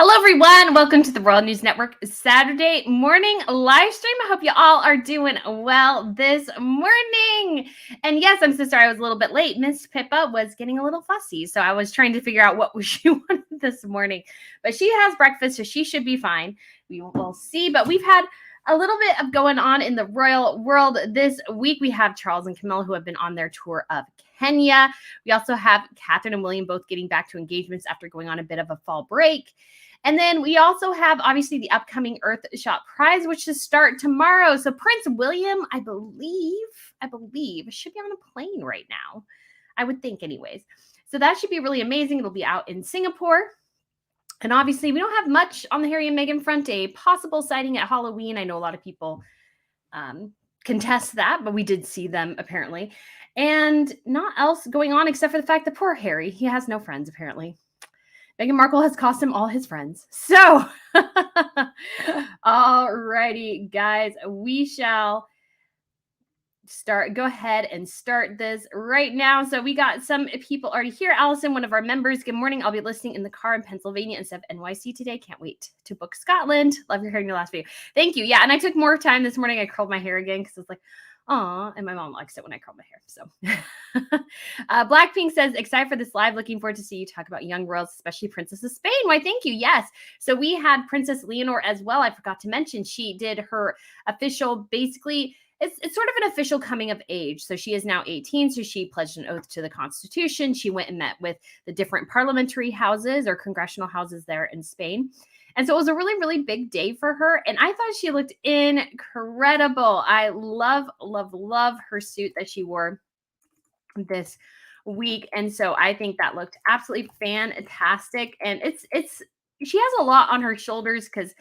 Hello, everyone. Welcome to the World News Network Saturday morning live stream. I hope you all are doing well this morning. And yes, I'm so sorry I was a little bit late. Miss Pippa was getting a little fussy, so I was trying to figure out what she wanted this morning. But she has breakfast, so she should be fine. We will see. But we've had a little bit of going on in the royal world this week. We have Charles and Camilla, who have been on their tour of Kenya. We also have Catherine and William both getting back to engagements after going on a bit of a fall break. And then we also have, obviously, the upcoming Earthshot Prize, which should start tomorrow. So Prince William, I believe, should be on a plane right now. I would think anyways. So that should be really amazing. It'll be out in Singapore. And obviously, we don't have much on the Harry and Meghan front. A possible sighting at Halloween. I know a lot of people contest that, but we did see them apparently. And not else going on except for the fact that poor Harry, he has no friends apparently. Meghan Markle has cost him all his friends. So, alrighty, guys, we shall go ahead and start this right now. So we got some people already here. Allison, one of our members, good morning. I'll be listening in the car in Pennsylvania instead of NYC today. Can't wait to book Scotland. Love your hair in your last video. Thank you. Yeah, and I took more time this morning. I curled my hair again because it's like, aw, and my mom likes it when I curl my hair. So Blackpink says, excited for this live. Looking forward to see you talk about young royals, especially Princess of Spain. Why, thank you. Yes. So we had Princess Leonor as well. I forgot to mention she did her official, basically, it's sort of an official coming of age. So she is now 18. So she pledged an oath to the Constitution. She went and met with the different parliamentary houses or congressional houses there in Spain. And so it was a really, really big day for her. And I thought she looked incredible. I love, love, love her suit that she wore this week. And so I think that looked absolutely fantastic. And she has a lot on her shoulders because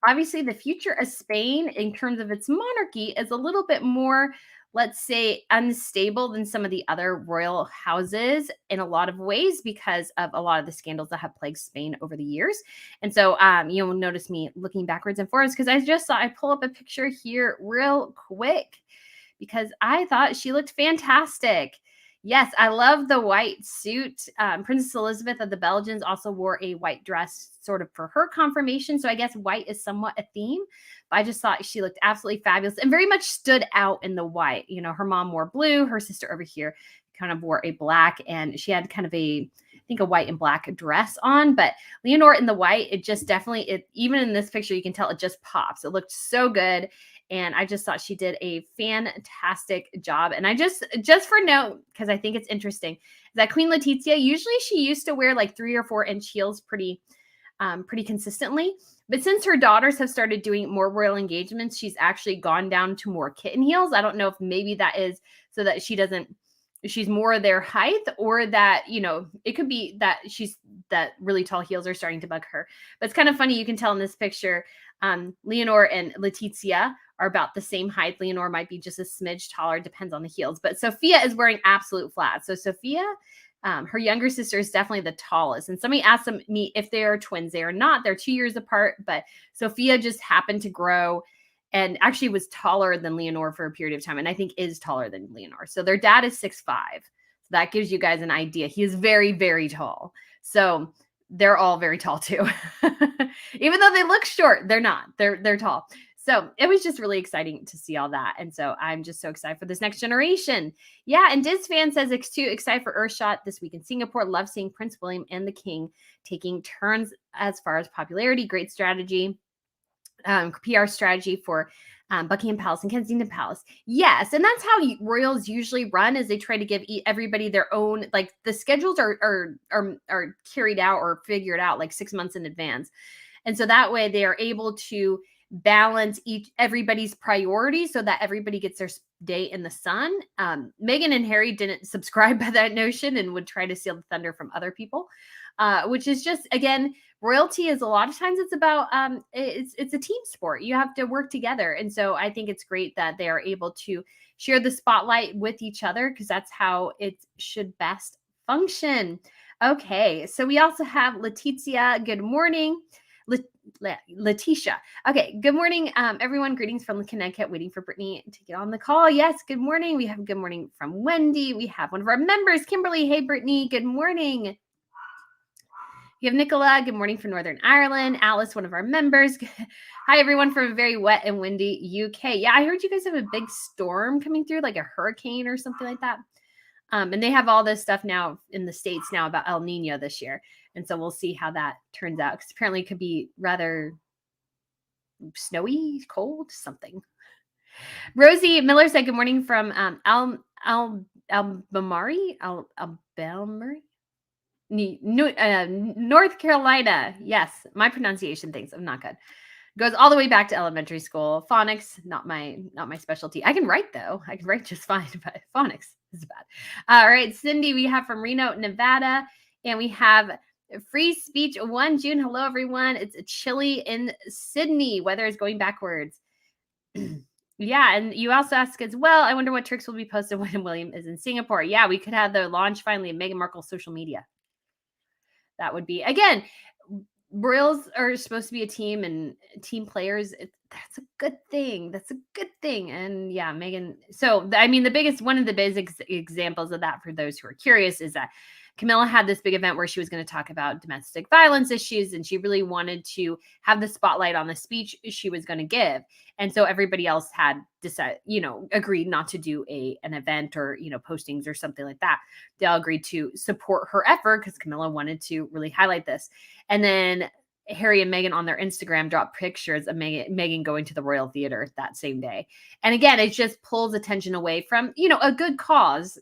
obviously the future of Spain in terms of its monarchy is a little bit more, let's say, unstable than some of the other royal houses in a lot of ways because of a lot of the scandals that have plagued Spain over the years. And so you'll notice me looking backwards and forwards because I just thought I'd pull up a picture here real quick because I thought she looked fantastic. Yes, I love the white suit. Princess Elizabeth of the Belgians also wore a white dress sort of for her confirmation. So I guess white is somewhat a theme. But I just thought she looked absolutely fabulous and very much stood out in the white. You know, her mom wore blue. Her sister over here kind of wore a black. And she had kind of a white and black dress on. But Leonor in the white, it just definitely, even in this picture, you can tell it just pops. It looked so good. And I just thought she did a fantastic job. And I just for note, because I think it's interesting, that Queen Letizia, usually she used to wear like 3 or 4 inch heels pretty consistently. But since her daughters have started doing more royal engagements, she's actually gone down to more kitten heels. I don't know if maybe that is so that she's more their height, or that, you know, it could be that that really tall heels are starting to bug her. But it's kind of funny. You can tell in this picture, Leonor and Letizia are about the same height. Leonor might be just a smidge taller, depends on the heels. But Sophia is wearing absolute flats. So Sophia, her younger sister, is definitely the tallest. And somebody asked me if they are twins. They are not. They're 2 years apart. But Sophia just happened to grow and actually was taller than Leonor for a period of time. And I think is taller than Leonor. So their dad is 6'5". So that gives you guys an idea. He is very, very tall. So they're all very tall too. Even though they look short, they're not. They're tall. So it was just really exciting to see all that. And so I'm just so excited for this next generation. Yeah, and Diz Fan says, X2, excited for Earthshot this week in Singapore. Love seeing Prince William and the King taking turns as far as popularity. Great strategy, PR strategy for Buckingham Palace and Kensington Palace. Yes, and that's how royals usually run, is they try to give everybody their own, like the schedules are carried out or figured out like 6 months in advance. And so that way they are able to balance everybody's priorities so that everybody gets their day in the sun. Meghan and Harry didn't subscribe by that notion and would try to steal the thunder from other people, which is just, again, royalty is a lot of times it's about it's a team sport. You have to work together. And so I think it's great that they are able to share the spotlight with each other, because that's how it should best function. Okay, so we also have Letizia. Good morning. Letitia. Okay, good morning, everyone. Greetings from Connecticut. Waiting for Brittany to get on the call. Yes, good morning. We have good morning from Wendy. We have one of our members, Kimberly. Hey, Brittany. Good morning. We have Nicola. Good morning from Northern Ireland. Alice, one of our members. Hi, everyone from a very wet and windy UK. Yeah, I heard you guys have a big storm coming through, like a hurricane or something like that. And they have all this stuff now in the States now about El Nino this year. And so we'll see how that turns out, because apparently it could be rather snowy, cold, something. Rosie Miller said, good morning from Albemarle, North Carolina. Yes, my pronunciation things, I'm not good. Goes all the way back to elementary school. Phonics, not my specialty. I can write though. I can write just fine, but phonics is bad. All right, Cindy, we have from Reno, Nevada, and we have Free Speech 1 June. Hello, everyone. It's chilly in Sydney. Weather is going backwards. Yeah, and you also ask as well, I wonder what tricks will be posted when William is in Singapore. Yeah, we could have the launch finally of Meghan Markle's social media. That would be, again, Royals are supposed to be a team and team players. That's a good thing. That's a good thing. And yeah, Meghan. So, I mean, one of the basic examples of that for those who are curious is that Camilla had this big event where she was going to talk about domestic violence issues, and she really wanted to have the spotlight on the speech she was going to give. And so everybody else had decided, agreed not to do an event or, postings or something like that. They all agreed to support her effort because Camilla wanted to really highlight this. And then Harry and Meghan on their Instagram dropped pictures of Meghan going to the Royal Theater that same day. And again, it just pulls attention away from, a good cause,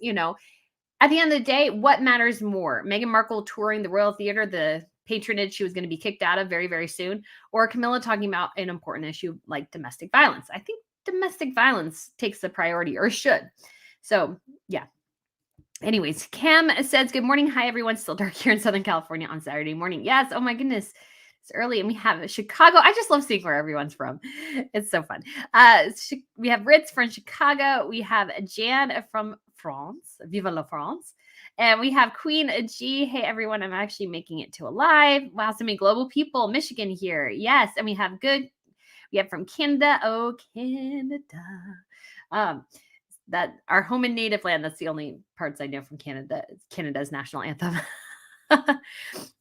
At the end of the day, what matters more? Meghan Markle touring the Royal Theater, the patronage she was going to be kicked out of very, very soon, or Camilla talking about an important issue like domestic violence? I think domestic violence takes the priority, or should. So, yeah. Anyways, Cam says, good morning. Hi, everyone. Still dark here in Southern California on Saturday morning. Yes. Oh, my goodness. It's early, and we have Chicago. I just love seeing where everyone's from. It's so fun. We have Ritz from Chicago. We have Jan from France. Viva la France. And we have Queen G. Hey, everyone. I'm actually making it to a live. Wow, so many global people. Michigan here. Yes. And we have from Canada. Oh, Canada. That our home and native land. That's the only parts I know from Canada. It's Canada's national anthem.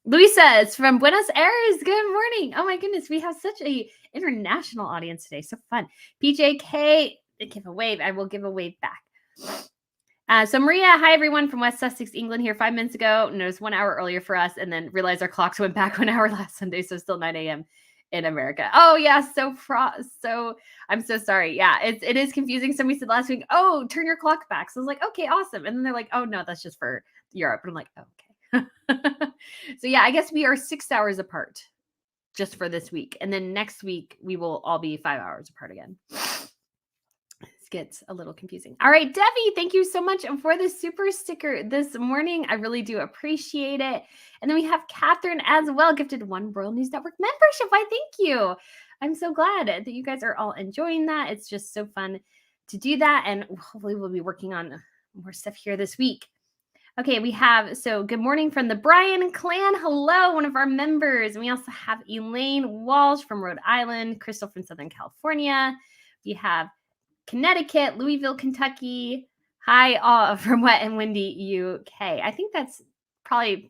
Luisa is from Buenos Aires. Good morning. Oh my goodness, we have such a international audience today. So fun. PJK, give a wave. I will give a wave back. So Maria, hi everyone from West Sussex, England here 5 minutes ago. And it was 1 hour earlier for us, and then realized our clocks went back 1 hour last Sunday, so still 9 a.m. in America. Oh yeah, so I'm so sorry. Yeah, it is confusing. Somebody said last week, oh, turn your clock back. So I was like, okay, awesome. And then they're like, oh no, that's just for Europe. And I'm like, oh, okay. So yeah, I guess we are 6 hours apart just for this week. And then next week we will all be 5 hours apart again. This gets a little confusing. All right, Debbie, thank you so much for the super sticker this morning. I really do appreciate it. And then we have Catherine as well, gifted 1 Royal News Network membership. Why, thank you. I'm so glad that you guys are all enjoying that. It's just so fun to do that. And hopefully we'll be working on more stuff here this week. Okay, we have, good morning from the Bryan clan. Hello, one of our members. And we also have Elaine Walsh from Rhode Island, Crystal from Southern California. We have Connecticut, Louisville, Kentucky. Hi, all from wet and windy UK. I think that's probably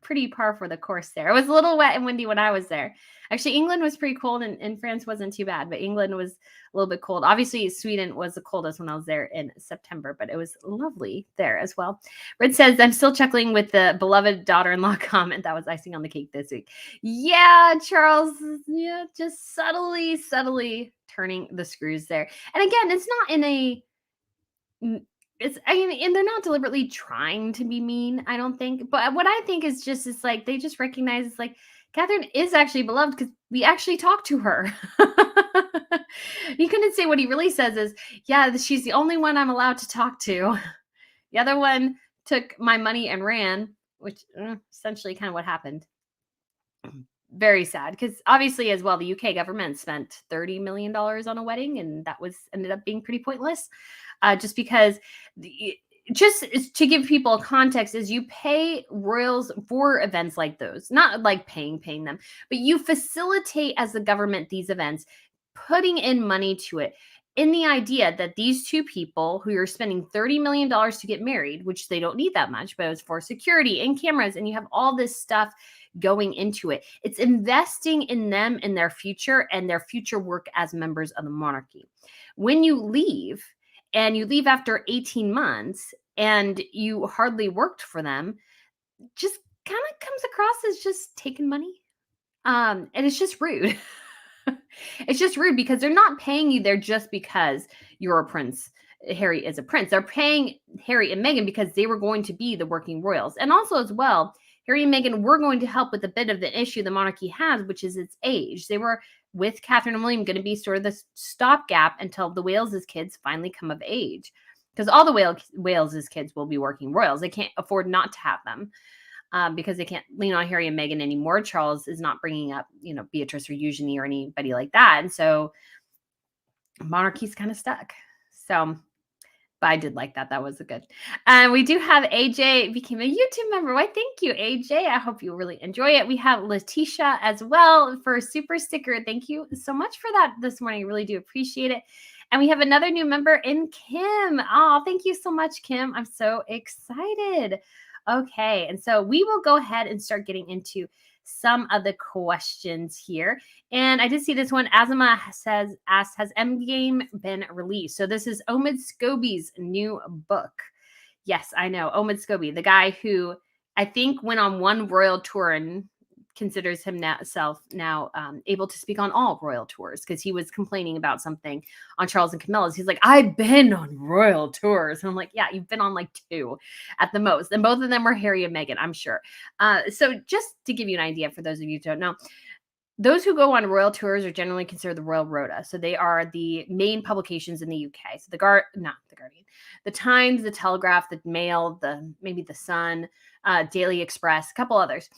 pretty par for the course there. It was a little wet and windy when I was there. Actually, England was pretty cold, and France wasn't too bad, but England was a little bit cold. Obviously, Sweden was the coldest when I was there in September, but it was lovely there as well. Red says, I'm still chuckling with the beloved daughter-in-law comment. That was icing on the cake this week. Yeah, Charles, yeah, just subtly turning the screws there. And again, it's not in a... and they're not deliberately trying to be mean, I don't think. But what I think is just, it's like, they just recognize it's like, Catherine is actually beloved because we actually talked to her. He couldn't say what he really says is, yeah, she's the only one I'm allowed to talk to. The other one took my money and ran, which essentially kind of what happened. Very sad, because obviously as well, the UK government spent $30 million on a wedding, and that ended up being pretty pointless. Just because, just to give people a context, is you pay royals for events like those, not like paying them, but you facilitate as the government these events, putting in money to it, in the idea that these two people who are spending $30 million to get married, which they don't need that much, but it was for security and cameras, and you have all this stuff going into it. It's investing in them and their future work as members of the monarchy. When you leave, and you leave after 18 months and you hardly worked for them, just kind of comes across as just taking money. And it's just rude. It's just rude because they're not paying you there just because you're a prince. Harry is a prince. They're paying Harry and Meghan because they were going to be the working royals. And also, as well, Harry and Meghan were going to help with a bit of the issue the monarchy has, which is its age. They were, with Catherine and William, going to be sort of the stopgap until the Wales's kids finally come of age. Because all the Wales's kids will be working royals. They can't afford not to have them. Because they can't lean on Harry and Meghan anymore. Charles is not bringing up, Beatrice or Eugenie or anybody like that. And so monarchy's kind of stuck. So, but I did like that. That was a good. And we do have AJ became a YouTube member. Why, thank you, AJ. I hope you really enjoy it. We have Letitia as well for a super sticker. Thank you so much for that this morning. I really do appreciate it. And we have another new member in Kim. Oh, thank you so much, Kim. I'm so excited. Okay, and so we will go ahead and start getting into some of the questions here. And I did see this one. Azima asked, has Endgame been released? So this is Omid Scobie's new book. Yes, I know. Omid Scobie, the guy who I think went on one royal tour and considers himself now able to speak on all royal tours because he was complaining about something on Charles and Camilla's. He's like, I've been on royal tours. And I'm like, yeah, you've been on like 2 at the most. And both of them were Harry and Meghan, I'm sure. So just to give you an idea, for those of you who don't know, those who go on royal tours are generally considered the Royal Rota. So they are the main publications in the UK. So not the Guardian, the Times, the Telegraph, the Mail, maybe the Sun, Daily Express, a couple others.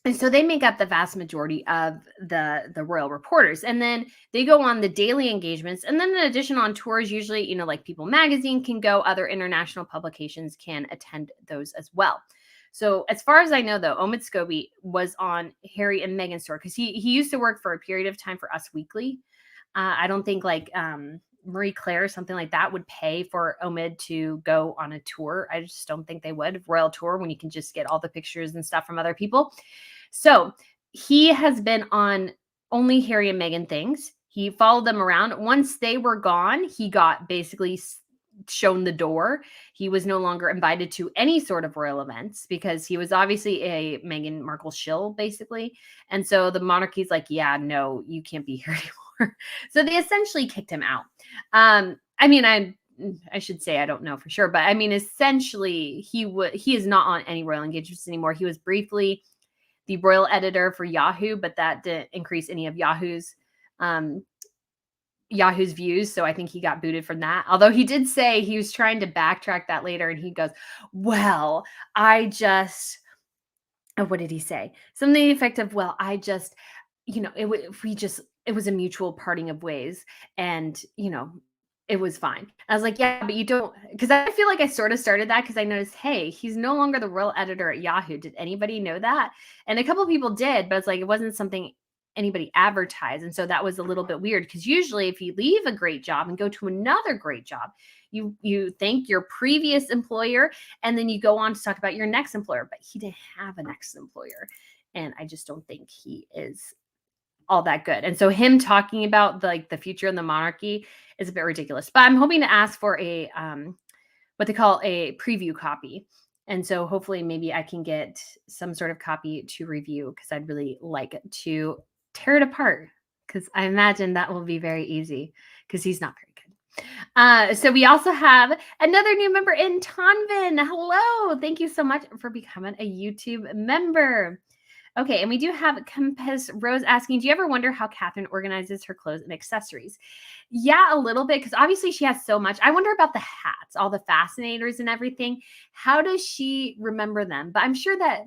And so they make up the vast majority of the royal reporters. And then they go on the daily engagements. And then in addition, on tours, usually, like People Magazine can go, other international publications can attend those as well. So as far as I know, though, Omid Scobie was on Harry and Meghan's tour because he used to work for a period of time for Us Weekly. I don't think like Marie Claire or something like that would pay for Omid to go on a tour. I just don't think they would. Royal tour when you can just get all the pictures and stuff from other people. So he has been on only Harry and Meghan things. He followed them around. Once they were gone, he got basically shown the door. He was no longer invited to any sort of royal events because he was obviously a Meghan Markle shill, basically. And so the monarchy's like, yeah, no, you can't be here anymore. So they essentially kicked him out. I should say, I don't know for sure, but I mean, essentially he is not on any royal engagements anymore. He was briefly the royal editor for Yahoo, but that didn't increase any of Yahoo's views. So I think he got booted from that. Although he did say he was trying to backtrack that later. And he goes, well, what did he say? Something to the effect of, well, it was a mutual parting of ways. And, it was fine. I was like, yeah, but you don't, because I feel like I sort of started that because I noticed, hey, he's no longer the royal editor at Yahoo. Did anybody know that? And a couple of people did, but it's like, it wasn't something anybody advertised. And so that was a little bit weird because usually if you leave a great job and go to another great job, you thank your previous employer and then you go on to talk about your next employer, but he didn't have a next employer. And I just don't think he is all that good. And so him talking about the future of the monarchy is a bit ridiculous, but I'm hoping to ask for a, what they call a preview copy. And so hopefully maybe I can get some sort of copy to review because I'd really like to tear it apart because I imagine that will be very easy because he's not very good. So we also have another new member in Tonvin. Hello. Thank you so much for becoming a YouTube member. Okay, and we do have Compass Rose asking, do you ever wonder how Catherine organizes her clothes and accessories? Yeah, a little bit, because obviously she has so much. I wonder about the hats, all the fascinators and everything. How does she remember them? But I'm sure that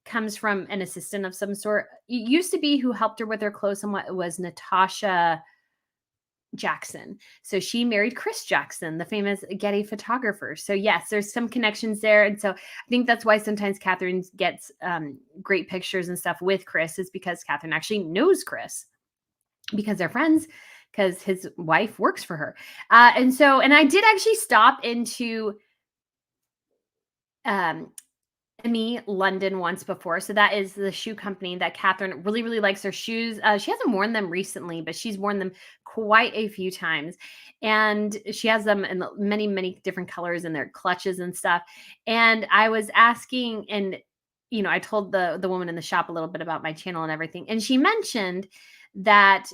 comes from an assistant of some sort. It used to be who helped her with her clothes somewhat. It was Natasha Jackson. So she married Chris Jackson, the famous Getty photographer. So yes, there's some connections there. And so I think that's why sometimes Catherine gets great pictures and stuff with Chris is because Catherine actually knows Chris because they're friends, because his wife works for her. And I did actually stop into Me London once before. So that is the shoe company that Catherine really, really likes their shoes. She hasn't worn them recently, but she's worn them quite a few times. And she has them in many, many different colors and their clutches and stuff. And I was asking, and I told the woman in the shop a little bit about my channel and everything. And she mentioned that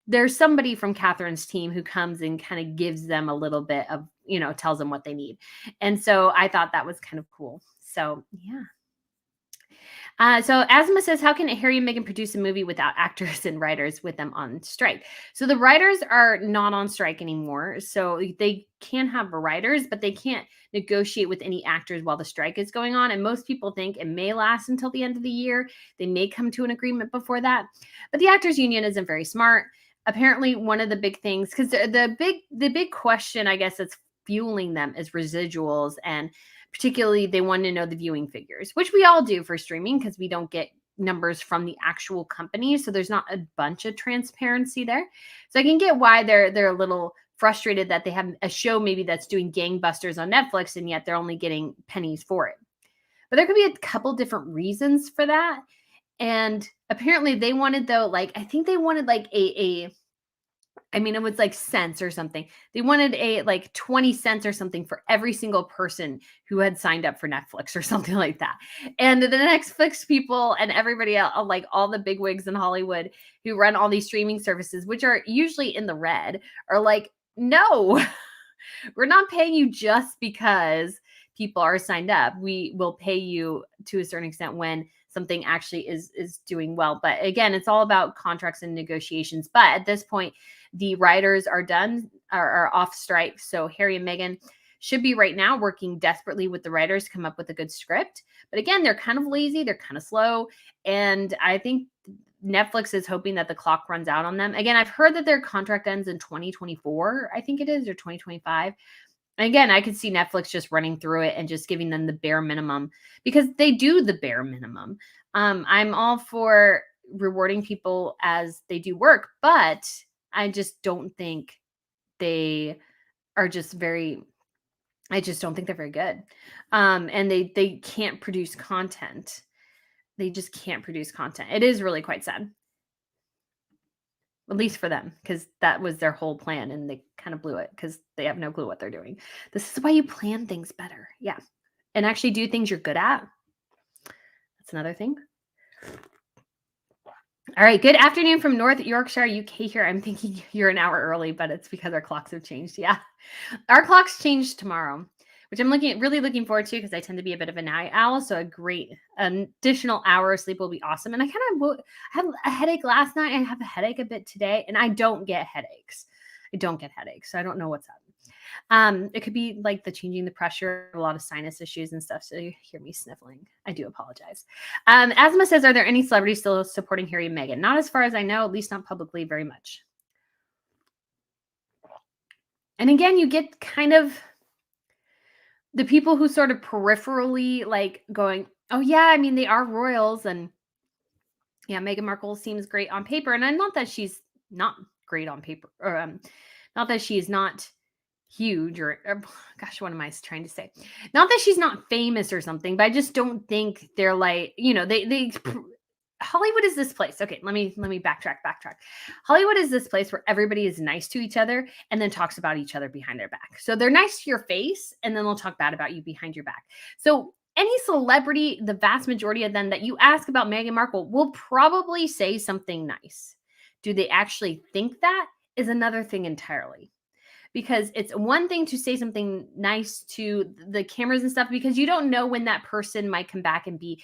there's somebody from Catherine's team who comes and kind of gives them a little bit of, tells them what they need. And so I thought that was kind of cool. So yeah. So Asma says, how can Harry and Meghan produce a movie without actors and writers with them on strike? So the writers are not on strike anymore. So they can have writers, but they can't negotiate with any actors while the strike is going on. And most people think it may last until the end of the year. They may come to an agreement before that. But the actors union isn't very smart. Apparently, one of the big things, because the big question, I guess, that's fueling them is residuals, and particularly they want to know the viewing figures, which we all do for streaming because we don't get numbers from the actual company. So there's not a bunch of transparency there. So I can get why they're a little frustrated that they have a show maybe that's doing gangbusters on Netflix and yet they're only getting pennies for it. But there could be a couple different reasons for that. And apparently they wanted, though, like, I think they wanted like it was like cents or something. They wanted like 20 cents or something for every single person who had signed up for Netflix or something like that. And the Netflix people and everybody else, like all the bigwigs in Hollywood who run all these streaming services, which are usually in the red, are like, no, we're not paying you just because people are signed up. We will pay you to a certain extent when something actually is doing well. But again, it's all about contracts and negotiations. But at this point, the writers are off strike. So Harry and Meghan should be right now working desperately with the writers to come up with a good script. But again, they're kind of lazy. They're kind of slow. And I think Netflix is hoping that the clock runs out on them. Again, I've heard that their contract ends in 2024, I think it is, or 2025. And again, I could see Netflix just running through it and just giving them the bare minimum because they do the bare minimum. I'm all for rewarding people as they do work, but I just don't think they are just very, I just don't think they're very good. And they can't produce content. They just can't produce content. It is really quite sad. At least for them, because that was their whole plan and they kind of blew it because they have no clue what they're doing. This is why you plan things better. Yeah. And actually do things you're good at. That's another thing. All right. Good afternoon from North Yorkshire, UK here. I'm thinking you're an hour early, but it's because our clocks have changed. Yeah. Our clocks change tomorrow, which I'm really looking forward to because I tend to be a bit of a night owl. So a great additional hour of sleep will be awesome. And I kind of had a headache last night. I have a headache a bit today, and I don't get headaches. So I don't know what's up. It could be like the changing the pressure, a lot of sinus issues and stuff. So you hear me sniffling. I do apologize. Asma says, are there any celebrities still supporting Harry and Meghan? Not as far as I know, at least not publicly very much. And again, you get kind of the people who sort of peripherally like going, oh yeah, I mean, they are royals. And yeah, Meghan Markle seems great on paper. And not that she's not great on paper, or not that she's not huge or gosh, what am I trying to say? Not that she's not famous or something, but I just don't think they're like, they Hollywood is this place. Okay, let me backtrack. Hollywood is this place where everybody is nice to each other and then talks about each other behind their back. So they're nice to your face and then they'll talk bad about you behind your back. So any celebrity, the vast majority of them that you ask about Meghan Markle will probably say something nice. Do they actually think that is another thing entirely? Because it's one thing to say something nice to the cameras and stuff, because you don't know when that person might come back and be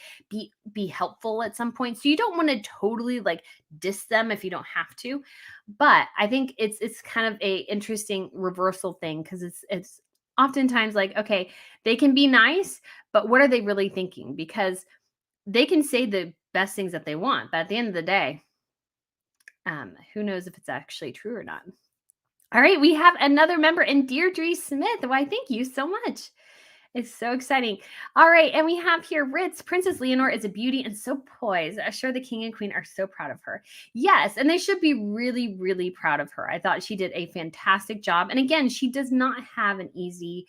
helpful at some point. So you don't want to totally like diss them if you don't have to. But I think it's kind of a interesting reversal thing, because it's oftentimes like, okay, they can be nice, but what are they really thinking? Because they can say the best things that they want, but at the end of the day, who knows if it's actually true or not. All right, we have another member in Deirdre Smith. Why, thank you so much. It's so exciting. All right, and we have here Ritz. Princess Leonor is a beauty and so poised. I'm sure the king and queen are so proud of her. Yes, and they should be really, really proud of her. I thought she did a fantastic job. And again, she does not have an easy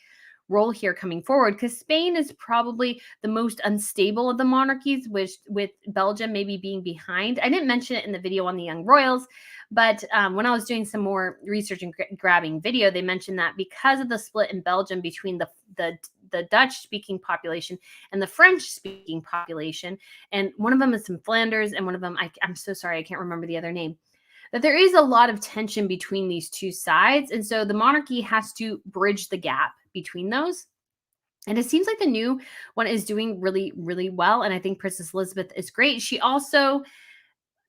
role here coming forward, because Spain is probably the most unstable of the monarchies, with Belgium maybe being behind. I didn't mention it in the video on the young royals, but when I was doing some more research and grabbing video, they mentioned that because of the split in Belgium between the Dutch speaking population and the French speaking population, and one of them is from Flanders and one of them, I'm so sorry, I can't remember the other name, that there is a lot of tension between these two sides. And so the monarchy has to bridge the gap between those. And it seems like the new one is doing really, really well. And I think Princess Elizabeth is great. She also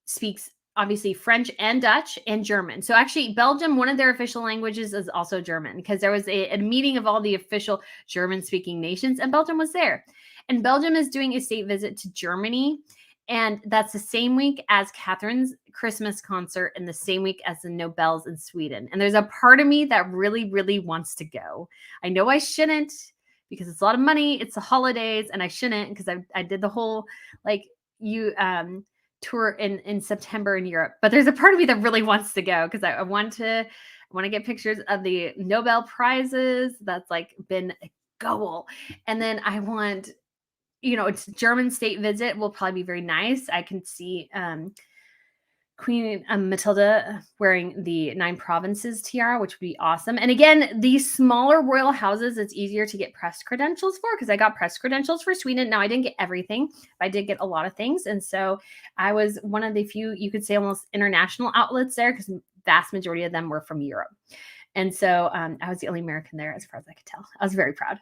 speaks obviously French and Dutch and German. So actually Belgium, one of their official languages is also German, because there was a meeting of all the official German speaking nations and Belgium was there. And Belgium is doing a state visit to Germany. And that's the same week as Catherine's Christmas concert and the same week as the Nobels in Sweden. And there's a part of me that really, really wants to go. I know I shouldn't, because it's a lot of money. It's the holidays and I shouldn't, because I did the whole tour in September in Europe. But there's a part of me that really wants to go, because I want to get pictures of the Nobel prizes. That's like been a goal. And then I want, it's German state visit will probably be very nice. I can see Queen Matilda wearing the 9 provinces tiara, which would be awesome. And again, these smaller royal houses, it's easier to get press credentials for, because I got press credentials for Sweden. Now, I didn't get everything, but I did get a lot of things. And so I was one of the few, you could say almost international outlets there, because the vast majority of them were from Europe. And so I was the only American there, as far as I could tell. I was very proud.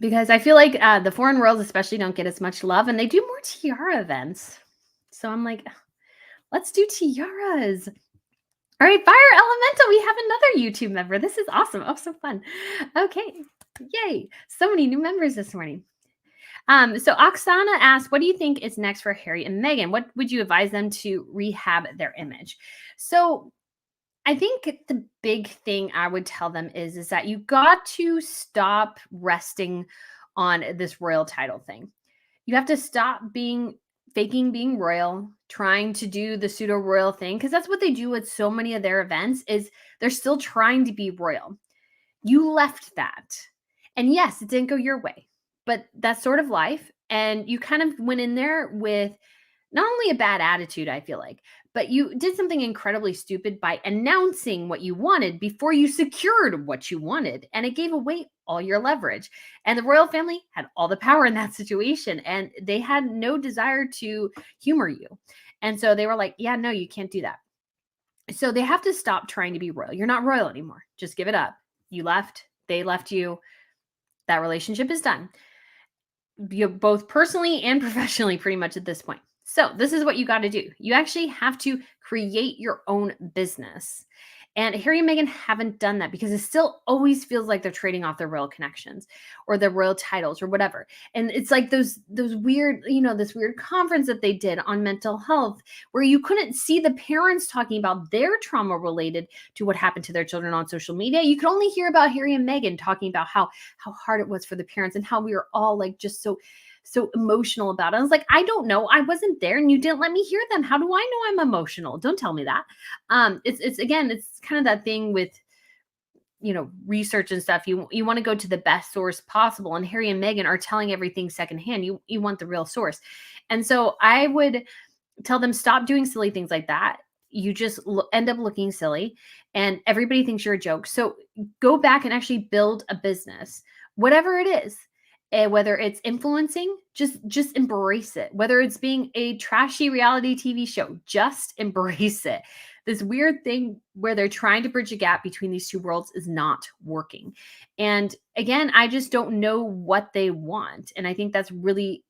Because I feel like the foreign royals especially don't get as much love, and they do more tiara events. So I'm like, let's do tiaras. All right, Fire Elemental, we have another YouTube member. This is awesome. Oh, so fun. Okay, yay. So many new members this morning. So Oksana asked, what do you think is next for Harry and Meghan? What would you advise them to rehab their image? So I think the big thing I would tell them is that you got to stop resting on this royal title thing. You have to stop faking being royal, trying to do the pseudo royal thing, because that's what they do with so many of their events. Is they're still trying to be royal. You left that. And yes, it didn't go your way, but that's sort of life. And you kind of went in there with not only a bad attitude, I feel like, but you did something incredibly stupid by announcing what you wanted before you secured what you wanted. And it gave away all your leverage. And the royal family had all the power in that situation. And they had no desire to humor you. And so they were like, yeah, no, you can't do that. So they have to stop trying to be royal. You're not royal anymore. Just give it up. You left. They left you. That relationship is done. Both personally and professionally, pretty much at this point. So this is what you got to do. You actually have to create your own business. And Harry and Meghan haven't done that, because it still always feels like they're trading off their royal connections or their royal titles or whatever. And it's like those weird, this weird conference that they did on mental health, where you couldn't see the parents talking about their trauma related to what happened to their children on social media. You could only hear about Harry and Meghan talking about how hard it was for the parents and how we were all like just so emotional about it. I was like, I don't know. I wasn't there and you didn't let me hear them. How do I know I'm emotional? Don't tell me that. It's kind of that thing with, research and stuff. You want to go to the best source possible. And Harry and Meghan are telling everything secondhand. You want the real source. And so I would tell them, stop doing silly things like that. You just end up looking silly and everybody thinks you're a joke. So go back and actually build a business, whatever it is. Whether it's influencing, just embrace it. Whether it's being a trashy reality TV show, just embrace it. This weird thing where they're trying to bridge a gap between these two worlds is not working. And again, I just don't know what they want. And I think that's really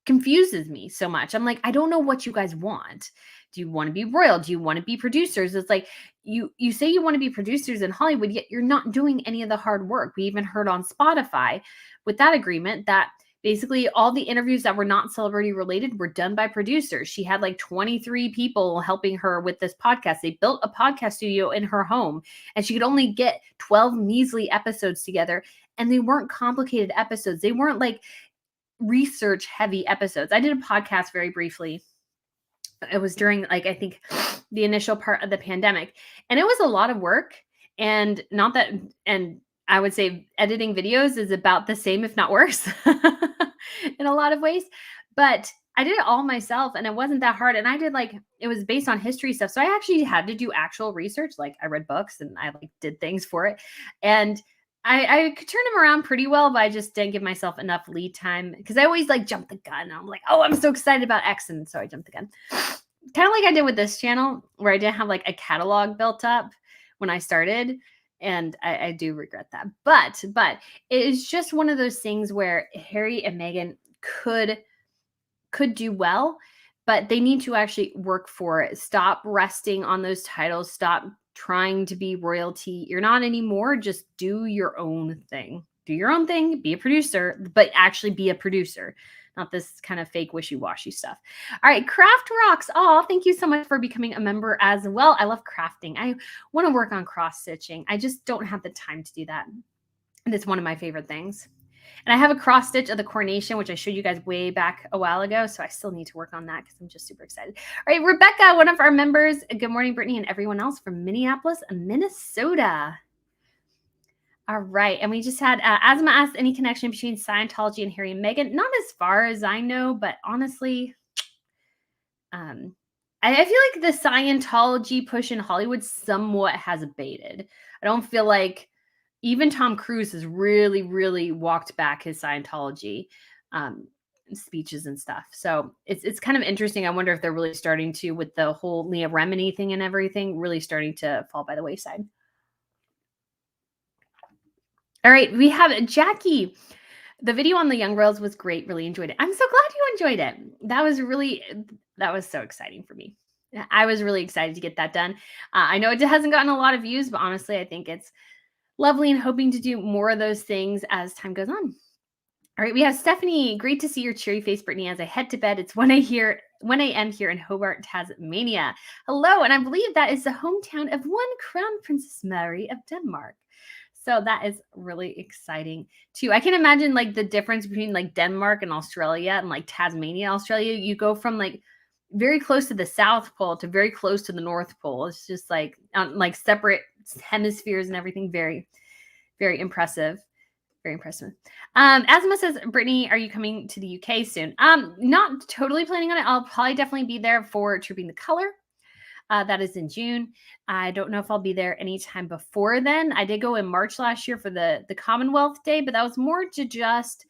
confuses me so much. I'm like, I don't know what you guys want. Do you want to be royal? Do you want to be producers? It's like you say you want to be producers in Hollywood, yet you're not doing any of the hard work. We even heard on Spotligh with that agreement that basically all the interviews that were not celebrity related were done by producers. She had like 23 people helping her with this podcast. They built a podcast studio in her home and she could only get 12 measly episodes together. And they weren't complicated episodes. They weren't like research heavy episodes. I did a podcast very briefly. It was during I think the initial part of the pandemic, and it was a lot of work And not that, and I would say editing videos is about the same, if not worse, in a lot of ways. But I did it all myself and it wasn't that hard. And I did like, it was based on history stuff. So I actually had to do actual research. Like I read books and I like did things for it. And I could turn them around pretty well, but I just didn't give myself enough lead time because I always like jump the gun. I'm like, oh, I'm so excited about X. And so I jumped the gun. Kind of like I did with this channel where I didn't have like a catalog built up when I started. And I do regret that. But it is just one of those things where Harry and Meghan could do well, but they need to actually work for it. Stop resting on those titles. Stop trying to be royalty. You're not anymore. Just do your own thing. Do your own thing. Be a producer, but actually be a producer. Not this kind of fake wishy-washy stuff. All right, Craft Rocks. Oh, thank you so much for becoming a member as well. I love crafting. I want to work on cross-stitching. I just don't have the time to do that. And it's one of my favorite things. And I have a cross stitch of the coronation, which I showed you guys way back a while ago. So I still need to work on that because I'm just super excited. All right, Rebecca, one of our members. Good morning, Brittany, and everyone else from Minneapolis, Minnesota. All right. And we just had Asma asked any connection between Scientology and Harry and Meghan. Not as far as I know, but honestly, I feel like the Scientology push in Hollywood somewhat has abated. I don't feel like even Tom Cruise has really, really walked back his Scientology speeches and stuff. So it's kind of interesting. I wonder if they're really starting to, with the whole Leah Remini thing and everything, really starting to fall by the wayside. All right, we have Jackie. The video on the Young Royals was great. Really enjoyed it. I'm so glad you enjoyed it. That was so exciting for me. I was really excited to get that done. I know it hasn't gotten a lot of views, but honestly, I think it's lovely and hoping to do more of those things as time goes on. All right, we have Stephanie. Great to see your cheery face, Brittany. As I head to bed, it's 1 a.m. here in Hobart, Tasmania. Hello, and I believe that is the hometown of one Crown Princess Mary of Denmark. So that is really exciting too. I can imagine like the difference between like Denmark and Australia and like Tasmania, Australia. You go from like very close to the South Pole to very close to the North Pole. It's just like separate hemispheres and everything. Very, very impressive. Very impressive. Asma says, Brittany, are you coming to the UK soon? Not totally planning on it. I'll probably definitely be there for Trooping the Color. That is in June. I don't know if I'll be there anytime before then. I did go in March last year for the Commonwealth Day, but that was more to just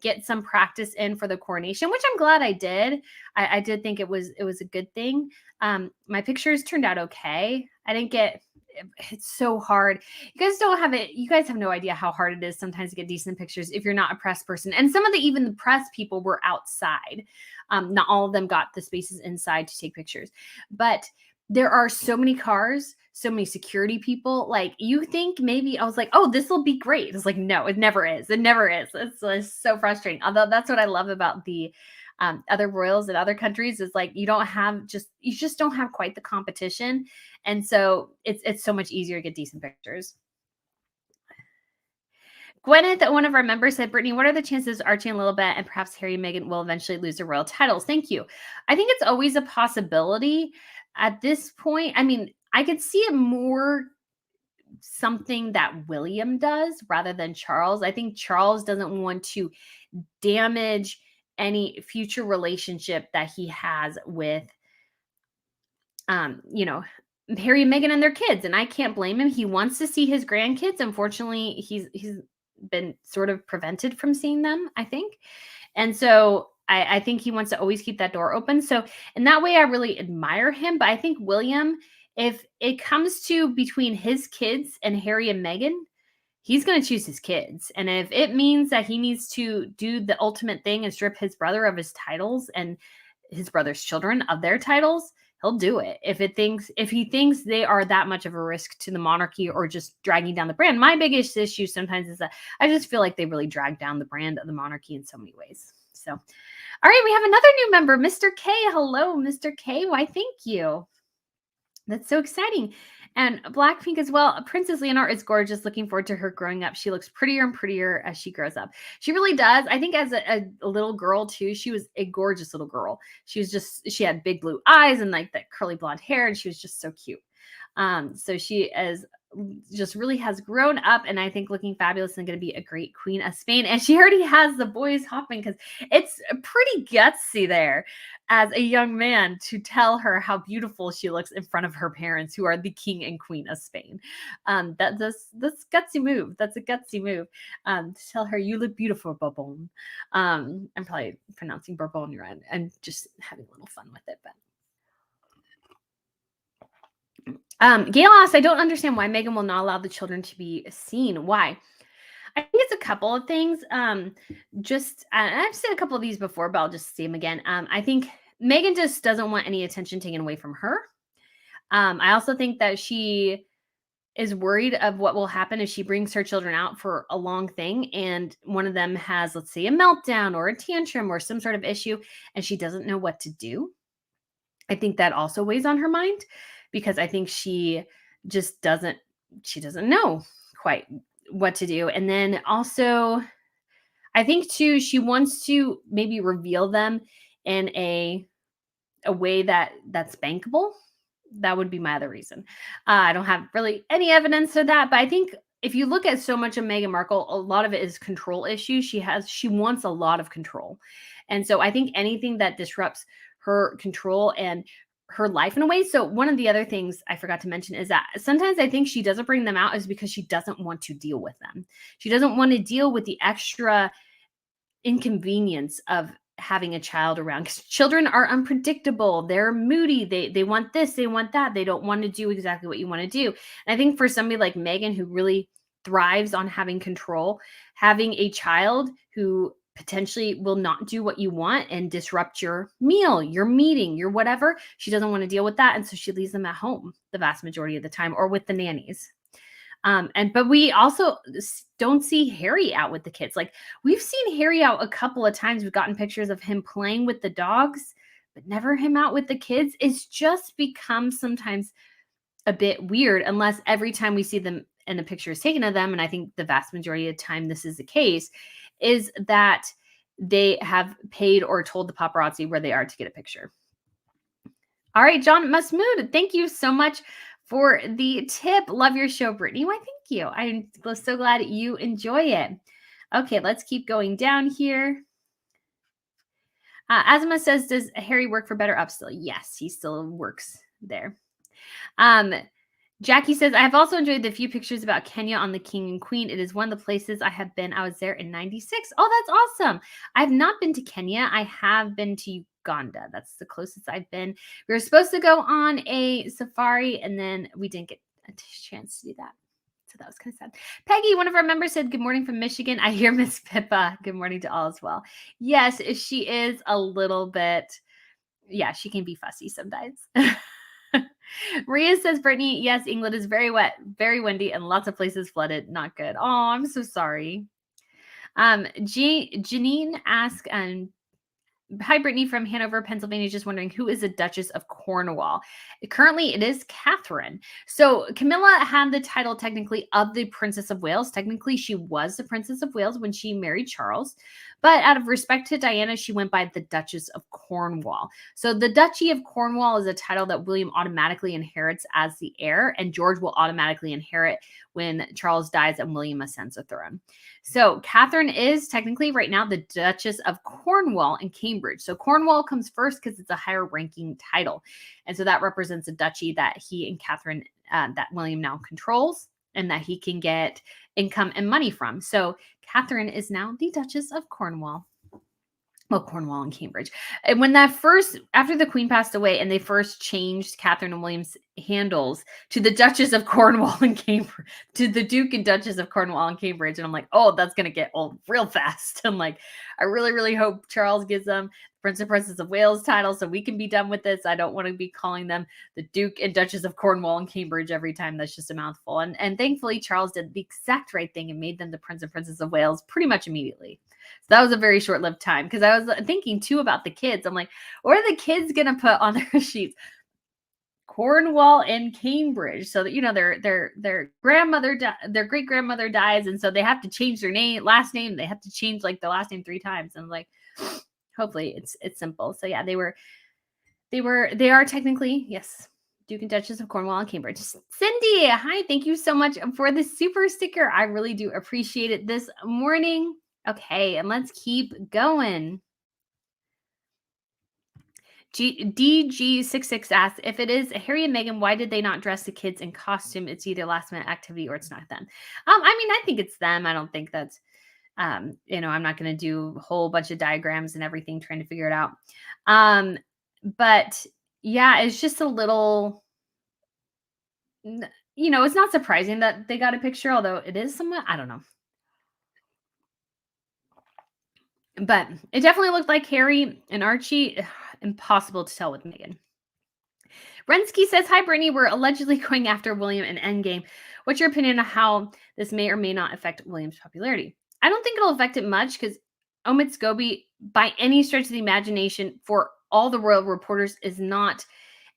get some practice in for the coronation, which I'm glad I did. I did think it was a good thing. My pictures turned out okay. It's so hard. You guys don't have it. You guys have no idea how hard it is sometimes to get decent pictures if you're not a press person. And some of even the press people were outside. Not all of them got the spaces inside to take pictures, but there are so many cars, so many security people. Like you think maybe I was like, oh, this will be great. It's like, no, it never is. It never is. It's so frustrating. Although that's what I love about the other royals in other countries is like, you just don't have quite the competition. And so it's so much easier to get decent pictures. Gwyneth, one of our members, said, Brittany, what are the chances Archie and Lilibet and perhaps Harry and Meghan will eventually lose their royal titles? Thank you. I think it's always a possibility at this point. I mean, I could see it more something that William does rather than Charles. I think Charles doesn't want to damage any future relationship that he has with, Harry and Meghan and their kids. And I can't blame him. He wants to see his grandkids. Unfortunately, he's been sort of prevented from seeing them, I think. And so I think he wants to always keep that door open. So in that way, I really admire him. But I think William, if it comes to between his kids and Harry and Meghan, he's going to choose his kids. And if it means that he needs to do the ultimate thing and strip his brother of his titles and his brother's children of their titles, he'll do it. If he thinks they are that much of a risk to the monarchy or just dragging down the brand. My biggest issue sometimes is that I just feel like they really drag down the brand of the monarchy in so many ways. So, all right, we have another new member, Mr. K. Hello, Mr. K. Why, thank you. That's so exciting. And Blackpink as well. Princess Leonor is gorgeous. Looking forward to her growing up. She looks prettier and prettier as she grows up. She really does. I think as a little girl too, she was a gorgeous little girl. She had big blue eyes and like that curly blonde hair, and she was just so cute. So she is just really has grown up, and I think looking fabulous and going to be a great Queen of Spain. And she already has the boys hopping because it's pretty gutsy there as a young man to tell her how beautiful she looks in front of her parents, who are the King and Queen of Spain. That's gutsy move. That's a gutsy move. To tell her, you look beautiful, Bourbon. I'm probably pronouncing Bourbon right and just having a little fun with it, but. Gail asked, I don't understand why Meghan will not allow the children to be seen. Why? I think it's a couple of things. I've said a couple of these before, but I'll just see them again. I think Meghan just doesn't want any attention taken away from her. I also think that she is worried of what will happen if she brings her children out for a long thing and one of them has, let's say, a meltdown or a tantrum or some sort of issue, and she doesn't know what to do. I think that also weighs on her mind, because I think she doesn't know quite what to do. And then also, I think too, she wants to maybe reveal them in a way that's bankable. That would be my other reason. I don't have really any evidence of that, but I think if you look at so much of Meghan Markle, a lot of it is control issues. She wants a lot of control. And so I think anything that disrupts her control and her life in a way. So one of the other things I forgot to mention is that sometimes I think she doesn't bring them out is because she doesn't want to deal with them. She doesn't want to deal with the extra inconvenience of having a child around, because children are unpredictable. They're moody. They want this, they want that. They don't want to do exactly what you want to do. And I think for somebody like Meghan, who really thrives on having control, having a child who potentially will not do what you want and disrupt your meal, your meeting, your whatever, she doesn't want to deal with that. And so she leaves them at home the vast majority of the time, or with the nannies. But we also don't see Harry out with the kids. Like, we've seen Harry out a couple of times. We've gotten pictures of him playing with the dogs, but never him out with the kids. It's just become sometimes a bit weird, unless every time we see them and a picture is taken of them, and I think the vast majority of the time this is the case, is that they have paid or told the paparazzi where they are to get a picture. All right, John Masmood, thank you so much for the tip. Love your show, Brittany. Why, thank you. I'm so glad you enjoy it. Okay, let's keep going down here. Asma says, does Harry work for Better Up still? Yes, he still works there. Jackie says, I have also enjoyed the few pictures about Kenya on the King and Queen. It is one of the places I have been. I was there in 96. Oh, that's awesome. I've not been to Kenya. I have been to Uganda. That's the closest I've been. We were supposed to go on a safari, and then we didn't get a chance to do that. So that was kind of sad. Peggy, one of our members, said, good morning from Michigan. I hear Miss Pippa. Good morning to all as well. Yes, she is a little bit, yeah, she can be fussy sometimes. Maria says, Brittany, yes, England is very wet, very windy, and lots of places flooded. Not good. Oh, I'm so sorry. Janine asked, hi, Brittany from Hanover, Pennsylvania, just wondering, who is the Duchess of Cornwall? Currently, it is Catherine. So Camilla had the title technically of the Princess of Wales. Technically, she was the Princess of Wales when she married Charles. But out of respect to Diana, she went by the Duchess of Cornwall. So the Duchy of Cornwall is a title that William automatically inherits as the heir, and George will automatically inherit when Charles dies and William ascends the throne. So Catherine is technically right now the Duchess of Cornwall and Cambridge. So Cornwall comes first because it's a higher ranking title. And so that represents a duchy that he and Catherine, that William now controls, and that he can get income and money from. So Catherine is now the Duchess of Cornwall. Well, Cornwall and Cambridge. And when after the Queen passed away and they first changed Catherine and William's handles to the Duchess of Cornwall and Cambridge, to the Duke and Duchess of Cornwall and Cambridge. And I'm like, oh, that's going to get old real fast. I'm like, I really, really hope Charles gives them Prince and Princess of Wales title so we can be done with this. I don't want to be calling them the Duke and Duchess of Cornwall and Cambridge every time. That's just a mouthful. And thankfully, Charles did the exact right thing and made them the Prince and Princess of Wales pretty much immediately. So that was a very short-lived time, because I was thinking too about the kids. I'm like, what are the kids going to put on their sheets? Cornwall and Cambridge. So that, you know, their grandmother, their great grandmother dies. And so they have to change their last name. They have to change like the last name 3 times. And I'm like, hopefully it's simple. So yeah, they are technically, yes, Duke and Duchess of Cornwall and Cambridge. Cindy, hi. Thank you so much for the super sticker. I really do appreciate it this morning. Okay, and let's keep going. DG66 asks, if it is Harry and Meghan, why did they not dress the kids in costume? It's either last minute activity or it's not them. I mean, I think it's them. I don't think that's, I'm not going to do a whole bunch of diagrams and everything trying to figure it out. But yeah, it's just a little, it's not surprising that they got a picture, although it is somewhat, I don't know. But it definitely looked like Harry and Archie. Impossible to tell with Meghan. Rensky says, hi, Brittany. We're allegedly going after William in Endgame. What's your opinion on how this may or may not affect William's popularity? I don't think it'll affect it much because Omid Scobie, by any stretch of the imagination, for all the royal reporters, is not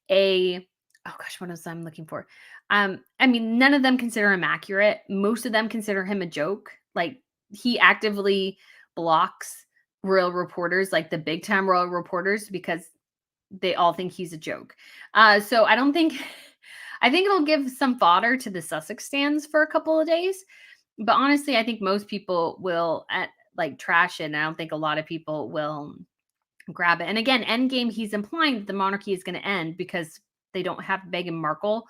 what else I'm looking for? I mean, none of them consider him accurate. Most of them consider him a joke. Like, he actively blocks royal reporters, like the big time royal reporters, because they all think he's a joke. So I think it'll give some fodder to the Sussex stands for a couple of days. But honestly, I think most people will trash it. And I don't think a lot of people will grab it. And again, Endgame, he's implying that the monarchy is going to end because they don't have Meghan Markle.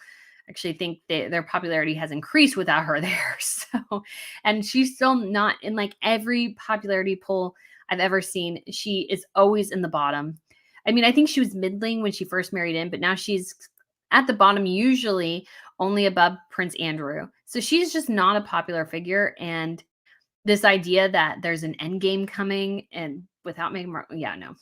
I actually think their popularity has increased without her there. So, and she's still not in every popularity poll I've ever seen. She is always in the bottom. I mean, I think she was middling when she first married in, but now she's at the bottom, usually only above Prince Andrew. So she's just not a popular figure. And this idea that there's an end game coming and without Meghan Markle, yeah, no.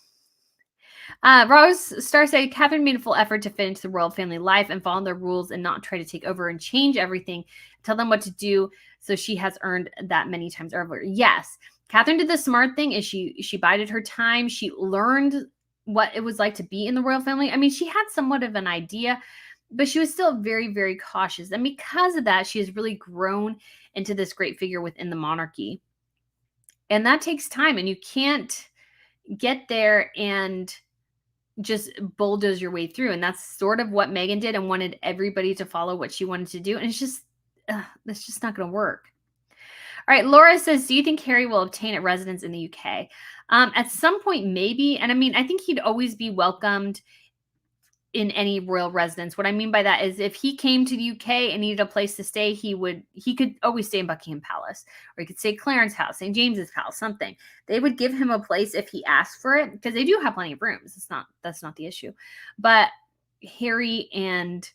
Rose Star said, Catherine made a full effort to fit into the royal family life and follow their rules and not try to take over and change everything, tell them what to do. So she has earned that many times over. Yes, Catherine did the smart thing is she bided her time. She learned what it was like to be in the royal family. I mean, she had somewhat of an idea, but she was still very, very cautious. And because of that, she has really grown into this great figure within the monarchy. And that takes time, and you can't get there and just bulldoze your way through. And that's sort of what Meghan did and wanted everybody to follow what she wanted to do. And it's just, that's just not going to work. All right. Laura says, do you think Harry will obtain a residence in the UK? At some point, maybe. And I mean, I think he'd always be welcomed in any royal residence. What I mean by that is if he came to the UK and needed a place to stay, he could always stay in Buckingham Palace, or he could stay at Clarence House, St. James's House, something. They would give him a place if he asked for it, because they do have plenty of rooms. That's not the issue. But Harry and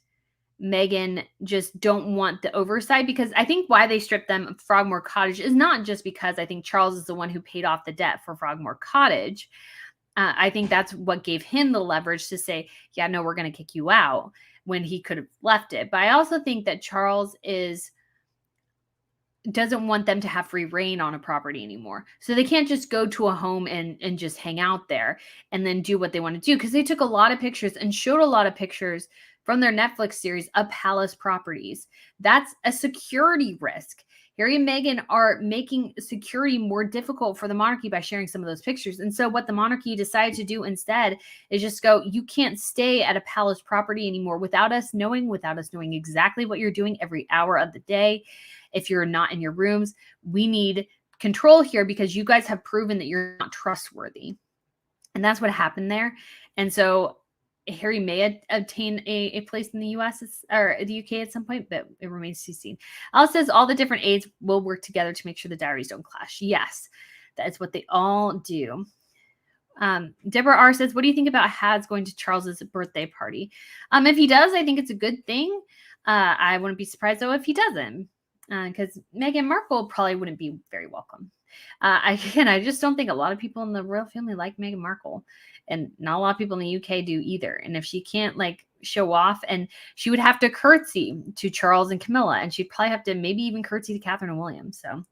Meghan just don't want the oversight, because I think why they stripped them of Frogmore Cottage is not just because I think Charles is the one who paid off the debt for Frogmore Cottage. I think that's what gave him the leverage to say, yeah, no, we're going to kick you out, when he could have left it. But I also think that Charles doesn't want them to have free reign on a property anymore. So they can't just go to a home and just hang out there and then do what they want to do. Because they took a lot of pictures and showed a lot of pictures from their Netflix series of palace properties. That's a security risk. Harry and Meghan are making security more difficult for the monarchy by sharing some of those pictures. And so what the monarchy decided to do instead is just go, you can't stay at a palace property anymore without us knowing exactly what you're doing every hour of the day. If you're not in your rooms, we need control here, because you guys have proven that you're not trustworthy. And that's what happened there. And so Harry may obtain a place in the US or the UK at some point, but it remains to be seen. Alice says all the different aides will work together to make sure the diaries don't clash. Yes, that is what they all do. Deborah R says, what do you think about Hads going to Charles's birthday party? If he does, I think it's a good thing. I wouldn't be surprised though if he doesn't, because Meghan Markle probably wouldn't be very welcome. I just don't think a lot of people in the royal family like Meghan Markle, and not a lot of people in the UK do either. And if she can't show off, and she would have to curtsy to Charles and Camilla, and she'd probably have to maybe even curtsy to Catherine and William. So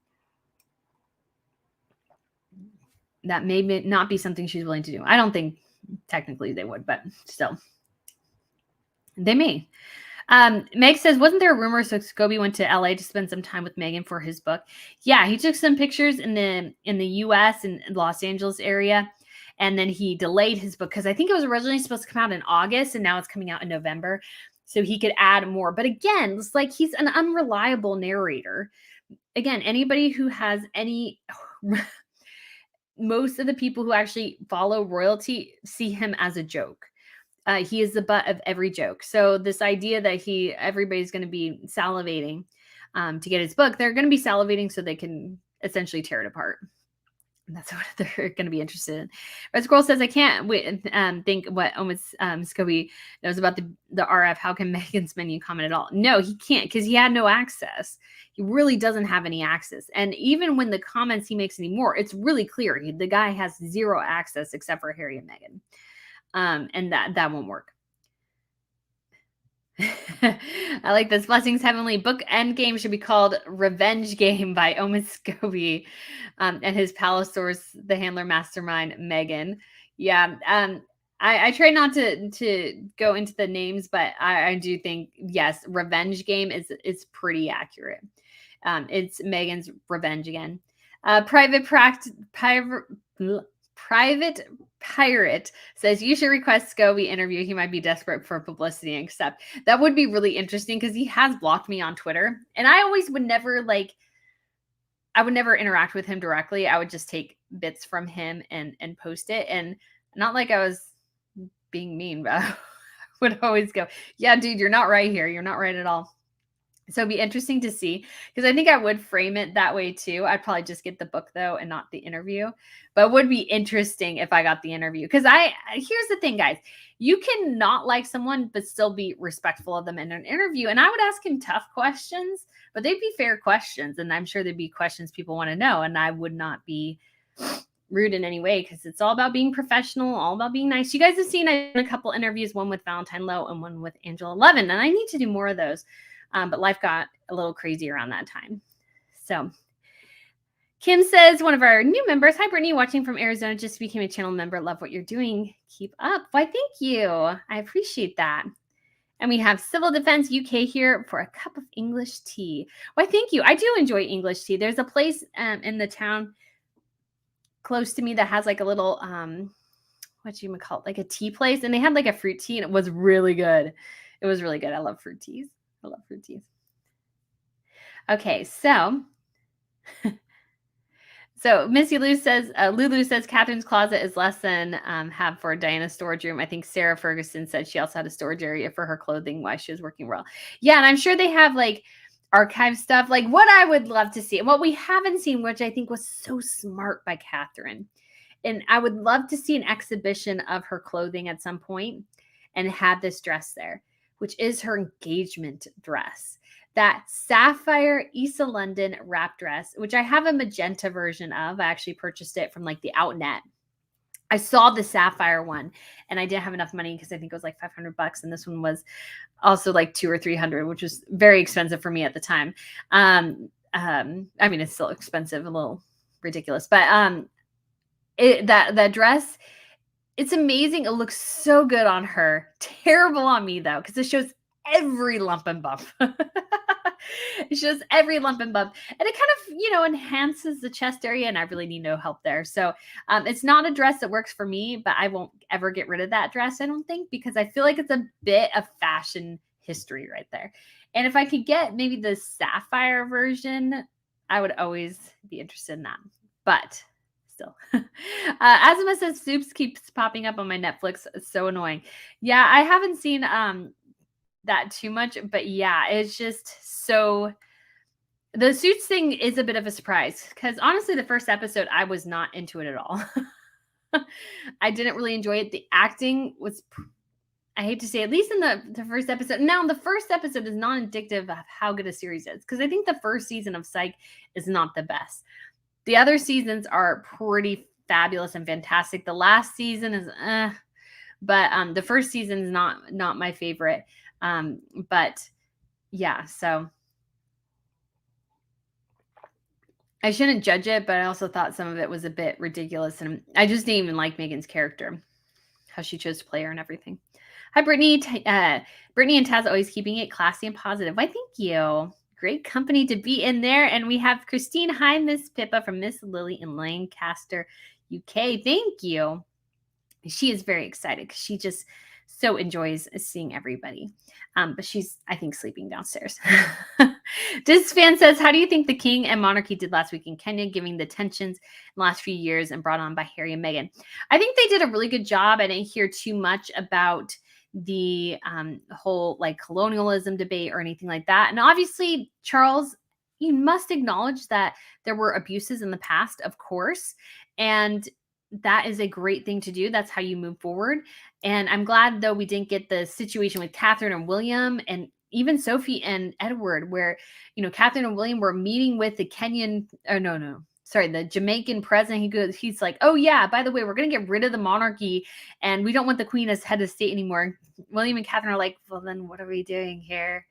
that may not be something she's willing to do. I don't think technically they would, but still, they may. Meg says, wasn't there a rumor so Scobie went to LA to spend some time with Meghan for his book? Yeah, he took some pictures in the US and Los Angeles area, and then he delayed his book because I think it was originally supposed to come out in August, and now it's coming out in November. so he could add more. But again, it's like he's an unreliable narrator. Again, anybody who has any most of the people who actually follow royalty see him as a joke. He is the butt of every joke. So this idea that everybody's going to be salivating to get his book, they're going to be salivating so they can essentially tear it apart. And that's what they're going to be interested in. Red Squirrel says, I can't wait think what almost Scobie knows about the RF. How can Megan's menu comment at all? No, he can't because he had no access. He really doesn't have any access. And even when the comments he makes anymore, it's really clear. The guy has zero access except for Harry and Meghan. And that won't work. I like this. Blessings Heavenly book Endgame should be called Revenge Game by Omen Scobie and his palace source, the handler mastermind, Megan. Yeah. I try not to go into the names, but I do think, yes, Revenge Game is pretty accurate. It's Megan's revenge again. Private Pirate says you should request Scobie interview. He might be desperate for publicity and accept. That would be really interesting because he has blocked me on Twitter, and I always would never I would never interact with him directly. I would just take bits from him and post it, and not like I was being mean, but I would always go, "Yeah, dude, you're not right here. You're not right at all." So it'd be interesting to see because I think I would frame it that way too. I'd probably just get the book though and not the interview. But it would be interesting if I got the interview because here's the thing, guys. You can not like someone but still be respectful of them in an interview. And I would ask him tough questions, but they'd be fair questions. And I'm sure there'd be questions people want to know. And I would not be rude in any way because it's all about being professional, all about being nice. You guys have seen I've done a couple interviews, one with Valentine Lowe and one with Angela Levin. And I need to do more of those. But life got a little crazy around that time. So Kim says, one of our new members, hi, Brittany, watching from Arizona, just became a channel member. Love what you're doing. Keep up. Why, thank you. I appreciate that. And we have Civil Defense UK here for a cup of English tea. Why, thank you. I do enjoy English tea. There's a place in the town close to me that has like a little, what you would call it, like a tea place. And they had like a fruit tea and it was really good. It was really good. I love fruit teas. I love fruit teas. Okay, so Missy Lou says, Lulu says Catherine's closet is less than have for Diana's storage room. I think Sarah Ferguson said she also had a storage area for her clothing while she was working well. Yeah, and I'm sure they have like archive stuff. Like what I would love to see and what we haven't seen, which I think was so smart by Catherine. And I would love to see an exhibition of her clothing at some point and have this dress there, which is her engagement dress. That sapphire East of London wrap dress, which I have a magenta version of. I actually purchased it from like the Outnet. I saw the sapphire one and I didn't have enough money because I think it was like $500. And this one was also like $200 or $300, which was very expensive for me at the time. I mean, it's still expensive, a little ridiculous, but that dress, it's amazing. It looks so good on her. Terrible on me though, because it shows every lump and bump. It shows every lump and bump. And it kind of, enhances the chest area. And I really need no help there. So it's not a dress that works for me, but I won't ever get rid of that dress, I don't think, because I feel like it's a bit of fashion history right there. And if I could get maybe the sapphire version, I would always be interested in that. But still. Azuma says Soups keeps popping up on my Netflix. It's so annoying. Yeah, I haven't seen that too much, but yeah, it's just so the Suits thing is a bit of a surprise because honestly, the first episode, I was not into it at all. I didn't really enjoy it. The acting was, I hate to say, at least in the first episode. Now, the first episode is not indicative of how good a series is because I think the first season of Psych is not the best. The other seasons are pretty fabulous and fantastic. The last season is, but the first season is not my favorite. But yeah, so I shouldn't judge it, but I also thought some of it was a bit ridiculous. And I just didn't even like Megan's character, how she chose to play her and everything. Hi, Brittany. Brittany and Taz always keeping it classy and positive. Why, thank you. Great company to be in there. And we have Christine. Hi, Miss Pippa from Miss Lily in Lancaster, UK. Thank you. She is very excited because she just so enjoys seeing everybody. But she's, I think, sleeping downstairs. This fan says, how do you think the king and monarchy did last week in Kenya, giving the tensions in the last few years and brought on by Harry and Meghan? I think they did a really good job. I didn't hear too much about the whole like colonialism debate or anything like that. And obviously, Charles, you must acknowledge that there were abuses in the past, of course. And that is a great thing to do. That's how you move forward. And I'm glad, though, we didn't get the situation with Catherine and William and even Sophie and Edward, where, Catherine and William were meeting with the Kenyan, the Jamaican president. He's like, oh yeah, by the way, we're going to get rid of the monarchy and we don't want the queen as head of state anymore. William and Catherine are like, well, then what are we doing here?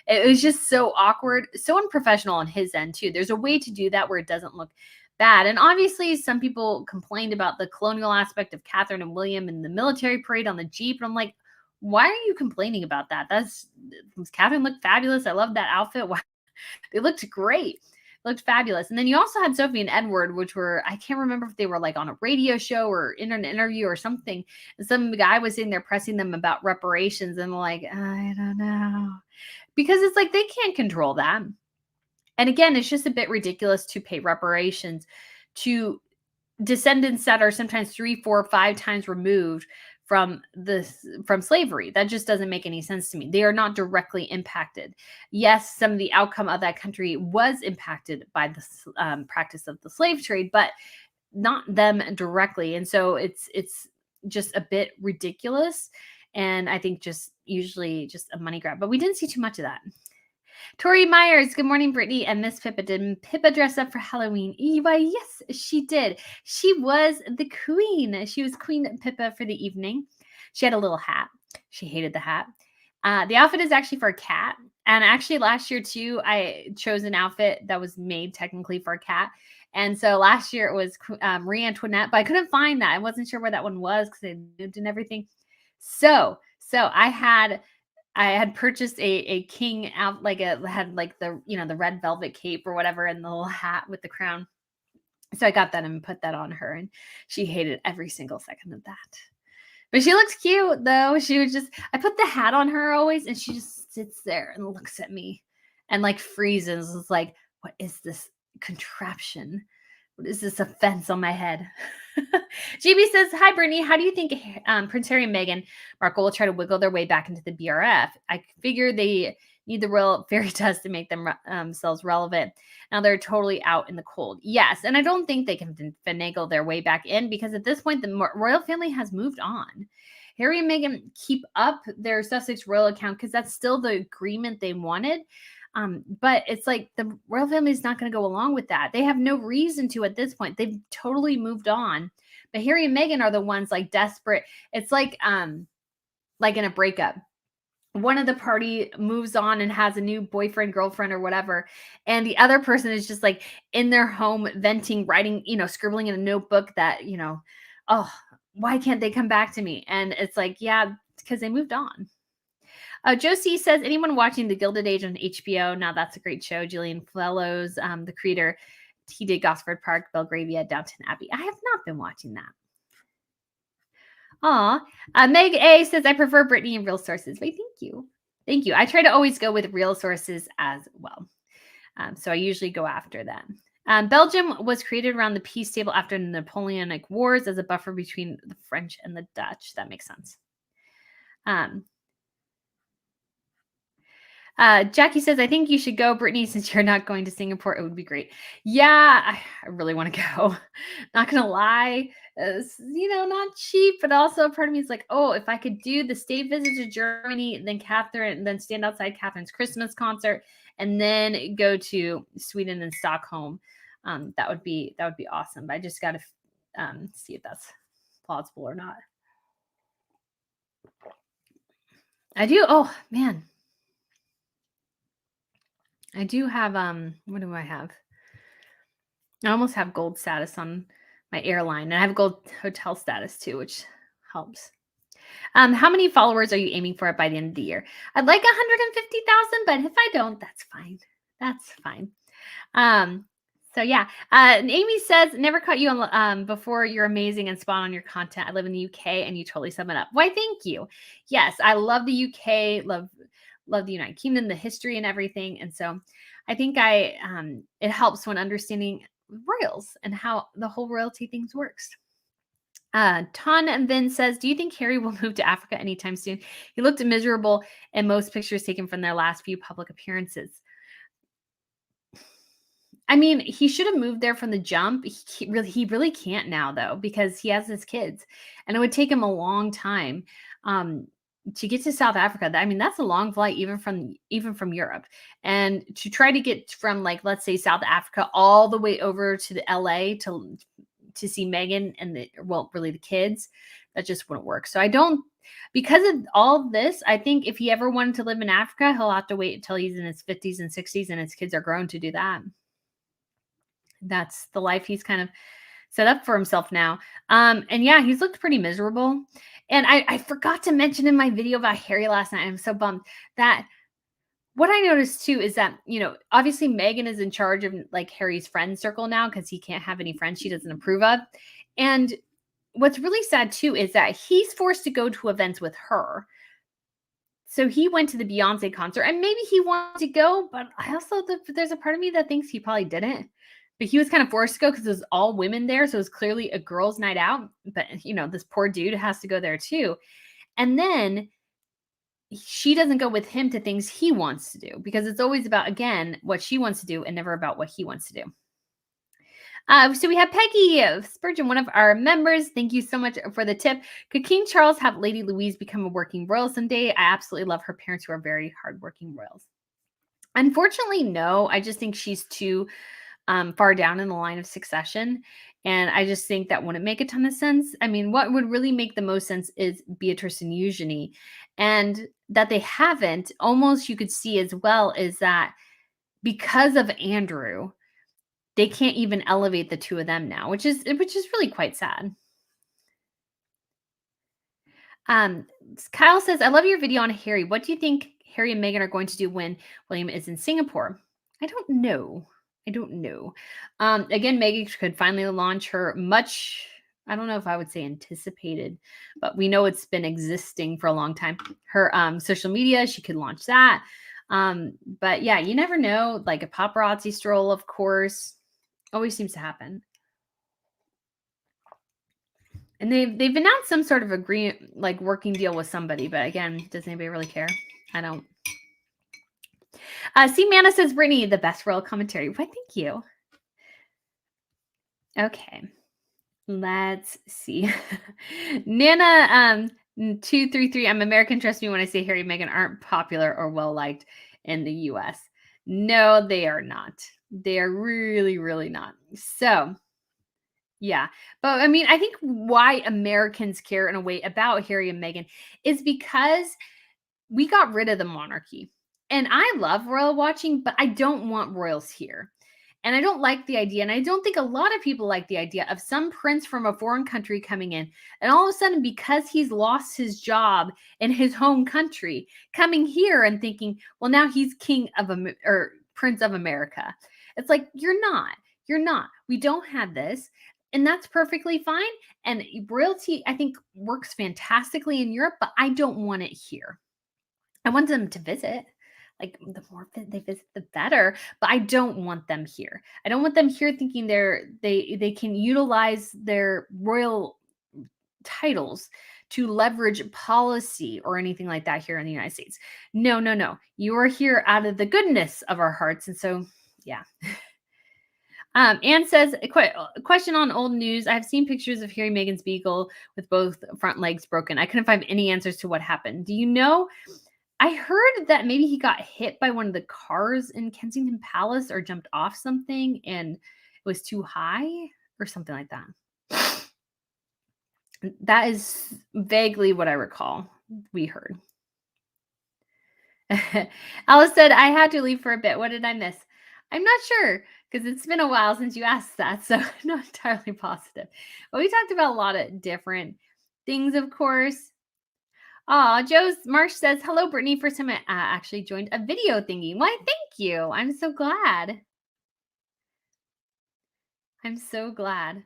It was just so awkward, so unprofessional on his end too. There's a way to do that where it doesn't look bad. And obviously some people complained about the colonial aspect of Catherine and William in the military parade on the Jeep. And I'm like, why are you complaining about that? Catherine looked fabulous. I love that outfit. They looked great. Looked fabulous. And then you also had Sophie and Edward, which were, I can't remember if they were like on a radio show or in an interview or something. And some guy was sitting there pressing them about reparations. And like, I don't know. Because it's like, they can't control that. And again, it's just a bit ridiculous to pay reparations to descendants that are sometimes 3, 4, 5 times removed from slavery. That just doesn't make any sense to me. They are not directly impacted. Yes, some of the outcome of that country was impacted by the practice of the slave trade, but not them directly. And so it's just a bit ridiculous. And I think just usually just a money grab. But we didn't see too much of that. Tori Myers, good morning, Brittany and Miss Pippa. Did Pippa dress up for Halloween? Why, yes, she did. She was the queen. She was Queen Pippa for the evening. She had a little hat. She hated the hat. The outfit is actually for a cat. And actually last year too, I chose an outfit that was made technically for a cat. And so last year it was Marie Antoinette, but I couldn't find that. I wasn't sure where that one was because they moved and everything. So I had purchased a king out, had the red velvet cape or whatever and the little hat with the crown. So I got that and put that on her and she hated every single second of that. But she looks cute though. I put the hat on her always and she just sits there and looks at me and like freezes. It's like, what is this contraption? What is this offense on my head? GB says, hi, Brittany. How do you think Prince Harry and Meghan Markle will try to wiggle their way back into the BRF? I figure they need the royal fairy dust to make themselves relevant. Now they're totally out in the cold. Yes, and I don't think they can finagle their way back in because at this point, the royal family has moved on. Harry and Meghan keep up their Sussex royal account because that's still the agreement they wanted. But it's like the royal family is not going to go along with that. They have no reason to at this point. They've totally moved on. But Harry and Meghan are the ones like desperate. It's like in a breakup. One of the party moves on and has a new boyfriend, girlfriend, or whatever. And the other person is just like in their home venting, writing, scribbling in a notebook that, oh, why can't they come back to me? And it's like, yeah, because they moved on. Josie says, anyone watching The Gilded Age on HBO? Now that's a great show. Gillian Fellows, the creator, he did Gosford Park, Belgravia, Downton Abbey. I have not been watching that. Meg A says, I prefer Brittany and real sources. Wait, thank you. Thank you. I try to always go with real sources as well. So I usually go after them. Belgium was created around the peace table after the Napoleonic Wars as a buffer between the French and the Dutch. That makes sense. Jackie says, I think you should go, Brittany, since you're not going to Singapore. It would be great. Yeah, I really want to go. Not going to lie. Not cheap, but also part of me is like, oh, if I could do the state visit to Germany, then stand outside Catherine's Christmas concert, and then go to Sweden and Stockholm. That would be awesome. But I just got to see if that's plausible or not. I do. Oh, man. I do have, what do I have? I almost have gold status on my airline, and I have gold hotel status too, which helps. How many followers are you aiming for by the end of the year? I'd like 150,000, but if I don't, that's fine. That's fine. So yeah, and Amy says, "Never caught you on before. You're amazing and spot on your content. I live in the UK, and you totally sum it up." Why, thank you. Yes, I love the UK. Love the United Kingdom, the history and everything. And so, I think it helps when understanding royals and how the whole royalty things works. Ton and then says, "Do you think Harry will move to Africa anytime soon? He looked miserable in most pictures taken from their last few public appearances." I mean, he should have moved there from the jump. He really can't now though because he has his kids, and it would take him a long time um, to get to South Africa. I mean, that's a long flight even from Europe, and to try to get from like let's say South Africa all the way over to the LA to see Megan and really the kids, that just wouldn't work. So I don't because of all this, I think if he ever wanted to live in Africa, he'll have to wait until he's in his 50s and 60s and his kids are grown to do that. That's the life he's kind of set up for himself now. And yeah, he's looked pretty miserable. And I forgot to mention in my video about Harry last night. I'm so bummed that what I noticed too is that, obviously Megan is in charge of like Harry's friend circle now because he can't have any friends she doesn't approve of. And what's really sad too is that he's forced to go to events with her. So he went to the Beyonce concert and maybe he wanted to go, but I also there's a part of me that thinks he probably didn't. But he was kind of forced to go because it was all women there. So it was clearly a girls' night out. But this poor dude has to go there too. And then she doesn't go with him to things he wants to do because it's always about, again, what she wants to do and never about what he wants to do. So we have Peggy Spurgeon, one of our members. Thank you so much for the tip. Could King Charles have Lady Louise become a working royal someday? I absolutely love her parents who are very hardworking royals. Unfortunately, no. I just think she's too far down in the line of succession. And I just think that wouldn't make a ton of sense. I mean, what would really make the most sense is Beatrice and Eugenie. And that they haven't, almost you could see as well, is that because of Andrew, they can't even elevate the two of them now, which is really quite sad. Kyle says, "I love your video on Harry. What do you think Harry and Meghan are going to do when William is in Singapore?" I don't know. Again, Meghan could finally launch her I don't know if I would say anticipated, but we know it's been existing for a long time. Her social media, she could launch that. But yeah, you never know. Like a paparazzi stroll, of course, always seems to happen. And they've announced some sort of agreement, like working deal with somebody. But again, does anybody really care? I don't. C Mana says, "Brittany, the best royal commentary." Why, thank you. Okay, let's see. Nana 233. "I'm American. Trust me when I say Harry and Meghan aren't popular or well liked in the U.S." No, they are not. They are really, really not. So yeah. But I mean, I think why Americans care in a way about Harry and Meghan is because we got rid of the monarchy. And I love royal watching, but I don't want royals here. And I don't like the idea. And I don't think a lot of people like the idea of some prince from a foreign country coming in. And all of a sudden, because he's lost his job in his home country, coming here and thinking, well, now he's king of or prince of America. It's like, you're not. You're not. We don't have this. And that's perfectly fine. And royalty, I think, works fantastically in Europe, but I don't want it here. I want them to visit. Like the more they visit, the better. But I don't want them here. I don't want them here thinking they can utilize their royal titles to leverage policy or anything like that here in the United States. No, no, no. You are here out of the goodness of our hearts. And so, yeah. Anne says, a question on old news. I have seen pictures of Harry Meghan's beagle with both front legs broken. I couldn't find any answers to what happened. Do you know? I heard that maybe he got hit by one of the cars in Kensington Palace or jumped off something and it was too high or something like that. That is vaguely what I recall we heard. Alice said, "I had to leave for a bit. What did I miss?" I'm not sure because it's been a while since you asked that, so I'm not entirely positive. But we talked about a lot of different things, of course. Joe's Marsh says, "Hello, Brittany. First time I actually joined a video thingy." Why, thank you. I'm so glad. I'm so glad.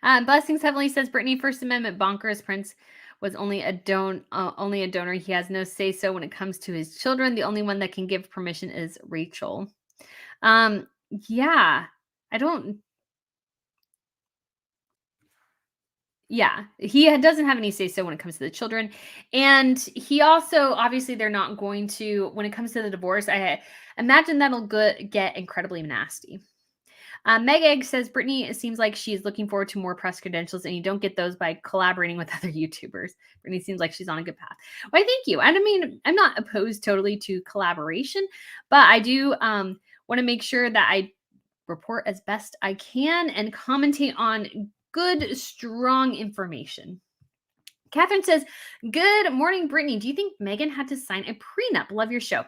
Blessings Heavenly says Brittany First Amendment bonkers. Prince was only a donor. He has no say so when it comes to his children. The only one that can give permission is Rachel. Um, yeah, I don't. Yeah, doesn't have any say so when it comes to the children, and he also obviously they're not going to when it comes to the divorce. I imagine that'll get incredibly nasty. Meg Egg says Brittany it seems like she's looking forward to more press credentials, and you don't get those by collaborating with other YouTubers. Brittany seems like she's on a good path. Well, thank you. And I mean, I'm not opposed totally to collaboration, but I do want to make sure that I report as best I can and commentate on good, strong information. Catherine says, "Good morning, Brittany. Do you think Megan had to sign a prenup? Love your show."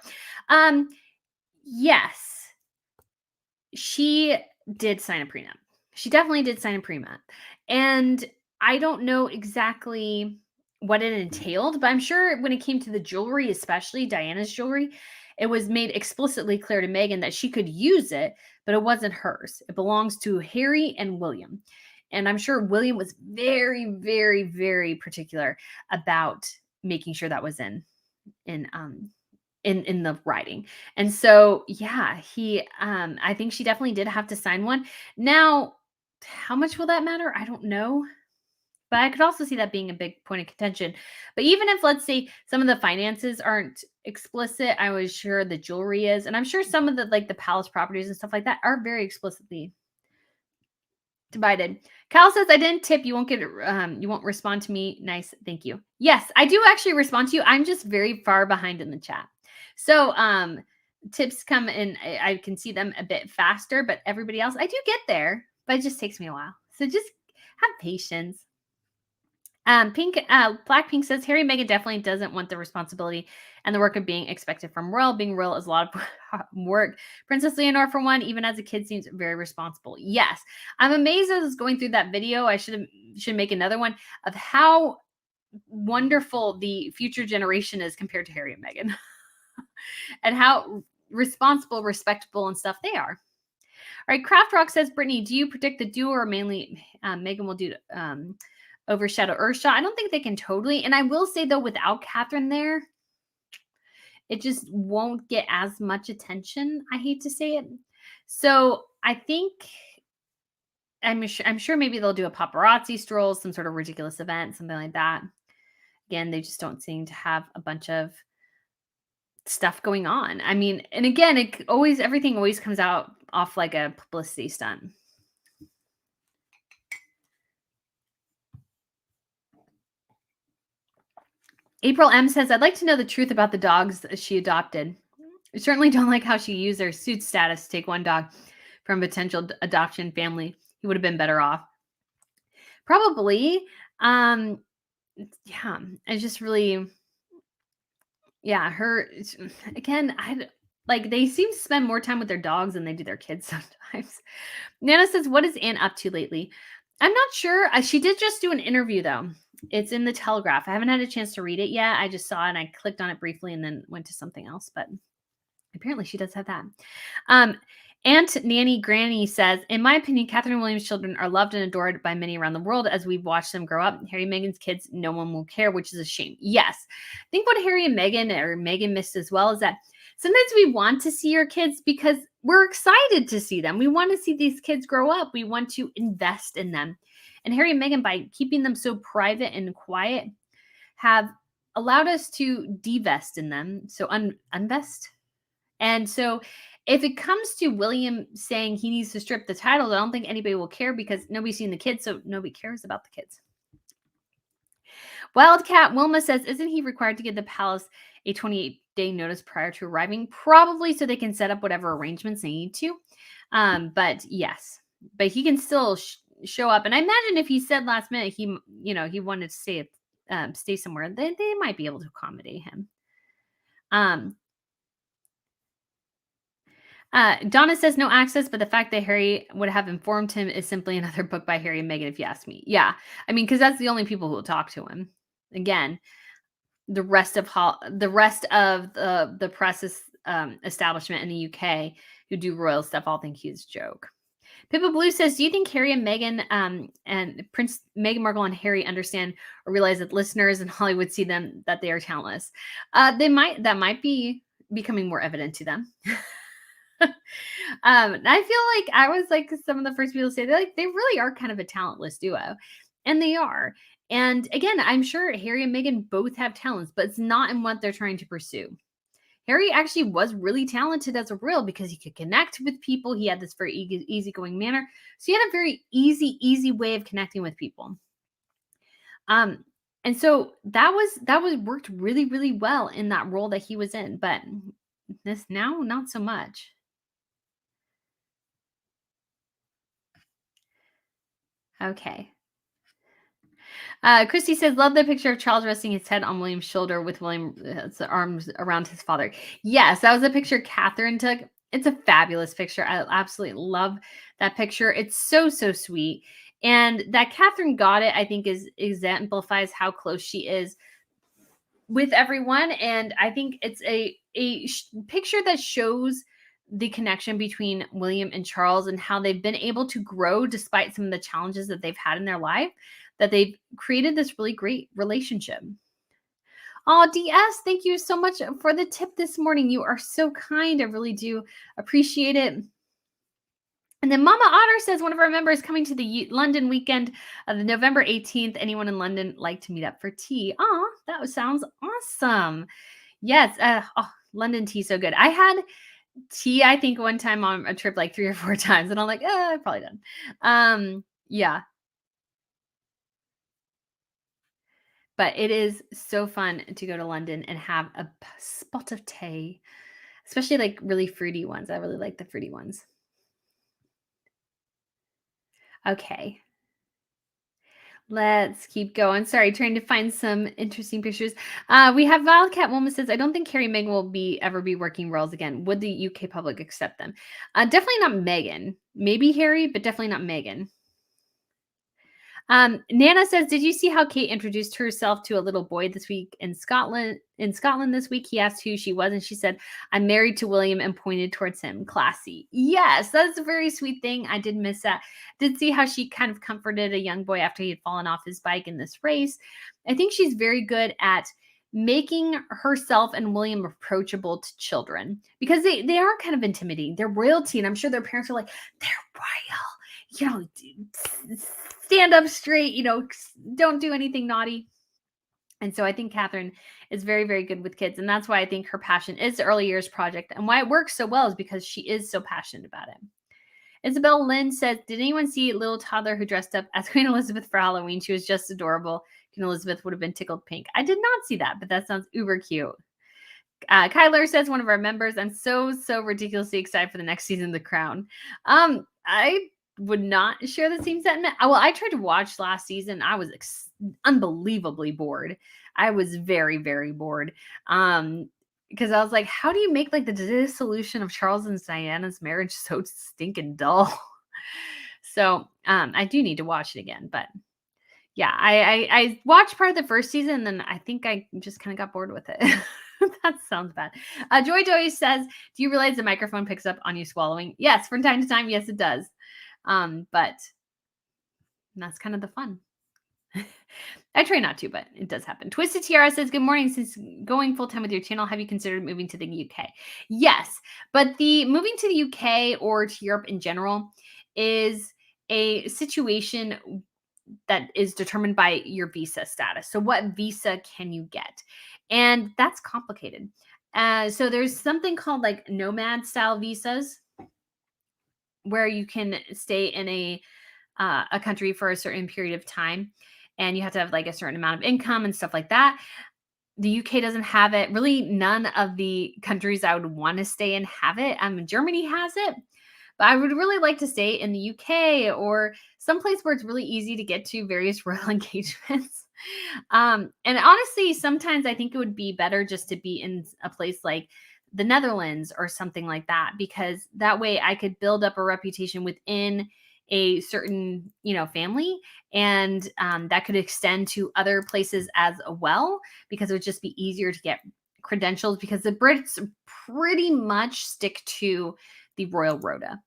Yes, she did sign a prenup. She definitely did sign a prenup. And I don't know exactly what it entailed, but I'm sure when it came to the jewelry, especially Diana's jewelry, it was made explicitly clear to Megan that she could use it, but it wasn't hers. It belongs to Harry and William. And I'm sure William was very, very, very particular about making sure that was in in the writing. And so yeah, he I think she definitely did have to sign one. Now, how much will that matter? I don't know. But I could also see that being a big point of contention. But even if let's say some of the finances aren't explicit, I was sure the jewelry is. And I'm sure some of the like the palace properties and stuff like that are very explicitly divided. Kyle says, I didn't tip. You won't respond to me. Nice. Thank you. Yes, I do actually respond to you. I'm just very far behind in the chat. So tips come in. I can see them a bit faster, but everybody else, I do get there, but it just takes me a while. So just have patience. Blackpink says Harry Meghan definitely doesn't want the responsibility and the work of being expected from royal. Being royal is a lot of work. Princess Leonor, for one, even as a kid, seems very responsible. Yes, I'm amazed as I was going through that video. I should make another one of how wonderful the future generation is compared to Harry and Meghan, and how responsible, respectable, and stuff they are. All right, Craft Rock says, Brittany, do you predict the duo or mainly Meghan will do overshadow Earthshot? I don't think they can totally. And I will say though, without Catherine there, it just won't get as much attention. I hate to say it. So I think I'm sure maybe they'll do a paparazzi stroll, some sort of ridiculous event, something like that. Again, they just don't seem to have a bunch of stuff going on. I mean, and again, everything always comes out off like a publicity stunt. April M says, I'd like to know the truth about the dogs she adopted. I certainly don't like how she used their suit status to take one dog from a potential adoption family. He would have been better off. Probably. Yeah, it's just really, yeah, again, they seem to spend more time with their dogs than they do their kids sometimes. Nana says, what is Anne up to lately? I'm not sure. She did just do an interview though. It's in the Telegraph. I haven't had a chance to read it yet. I just saw it and I clicked on it briefly and then went to something else, but apparently she does have that. Aunt Nanny Granny says, in my opinion, Catherine and William's children are loved and adored by many around the world as we've watched them grow up. Harry and Meghan's kids, no one will care, which is a shame. Yes. I think what Harry and Meghan missed as well is that sometimes we want to see our kids because we're excited to see them. We want to see these kids grow up. We want to invest in them. And Harry and Meghan, by keeping them so private and quiet, have allowed us to divest in them. So unvest. And so if it comes to William saying he needs to strip the titles, I don't think anybody will care because nobody's seen the kids, so nobody cares about the kids. Wildcat Wilma says, isn't he required to give the palace a 28-day notice prior to arriving? Probably so they can set up whatever arrangements they need to. But yes, but he can still show up. And I imagine if he said last minute he wanted to stay somewhere, they might be able to accommodate him. Donna says no access, but the fact that Harry would have informed him is simply another book by Harry and Meghan, if you ask me. Yeah, I mean, because that's the only people who will talk to him. Again, the rest of the press is establishment in the UK who do royal stuff all think he's a joke. Pippa Blue says, do you think Harry and Meghan and Prince Meghan Markle and Harry understand or realize that listeners in Hollywood see them that they are talentless? That might be becoming more evident to them. I feel like I was like some of the first people to say they really are kind of a talentless duo, and they are. And again, I'm sure Harry and Meghan both have talents, but it's not in what they're trying to pursue. Harry actually was really talented as a royal because he could connect with people. He had this very easygoing manner. So he had a very easy way of connecting with people. And so that was worked really, really well in that role that he was in. But this now, not so much. Okay. Christy says, love the picture of Charles resting his head on William's shoulder with William's arms around his father. Yes, that was a picture Catherine took. It's a fabulous picture. I absolutely love that picture. It's so sweet. And that Catherine got it, I think, exemplifies how close she is with everyone. And I think it's a picture that shows the connection between William and Charles and how they've been able to grow despite some of the challenges that they've had in their life, that they've created this really great relationship. Oh, DS, thank you so much for the tip this morning. You are so kind. I really do appreciate it. And then Mama Otter says one of our members coming to the London weekend of the November 18th. Anyone in London like to meet up for tea? Oh, that sounds awesome. Yes. London tea, so good. I had tea, I think, one time on a trip like 3 or 4 times, and I'm like, I'm probably done. Yeah. But it is so fun to go to London and have a spot of tea, especially like really fruity ones. I really like the fruity ones. Okay. Let's keep going. Sorry, trying to find some interesting pictures. We have Wildcat Woman says, I don't think Carrie and Meghan will ever be working roles again. Would the UK public accept them? Definitely not Meghan. Maybe Harry, but definitely not Meghan. Nana says, did you see how Kate introduced herself to a little boy this week in Scotland? In Scotland this week, he asked who she was, and she said, I'm married to William, and pointed towards him. Classy. Yes, that's a very sweet thing. I did miss that. Did see how she kind of comforted a young boy after he had fallen off his bike in this race. I think she's very good at making herself and William approachable to children because they are kind of intimidating. They're royalty, and I'm sure their parents are like, they're royal, stand up straight, don't do anything naughty. And so I think Catherine is very, very good with kids. And that's why I think her passion is the early years project. And why it works so well is because she is so passionate about it. Isabel Lynn says, did anyone see little toddler who dressed up as Queen Elizabeth for Halloween? She was just adorable. Queen Elizabeth would have been tickled pink. I did not see that, but that sounds uber cute. Kyler says, one of our members, I'm so ridiculously excited for the next season of The Crown. I would not share the same sentiment. Well, I tried to watch last season. I was unbelievably bored. I was very, very bored. Because I was like, how do you make like the dissolution of Charles and Diana's marriage so stinking dull? So I do need to watch it again. But yeah, I watched part of the first season, and then I think I just kind of got bored with it. That sounds bad. Joy Doy says, do you realize the microphone picks up on you swallowing? Yes, from time to time. Yes, it does. But that's kind of the fun. I try not to, but it does happen. Twisted Tiara says, good morning. Since going full time with your channel, have you considered moving to the UK? Yes, but the moving to the UK or to Europe in general is a situation that is determined by your visa status. So what visa can you get? And that's complicated. So there's something called like nomad style visas where you can stay in a country for a certain period of time, and you have to have like a certain amount of income and stuff like that. The UK doesn't have it. Really, none of the countries I would want to stay in have it. Germany has it, but I would really like to stay in the UK or someplace where it's really easy to get to various royal engagements. And honestly, sometimes I think it would be better just to be in a place like the Netherlands or something like that, because that way I could build up a reputation within a certain, family, and that could extend to other places as well, because it would just be easier to get credentials because the Brits pretty much stick to the Royal Rota.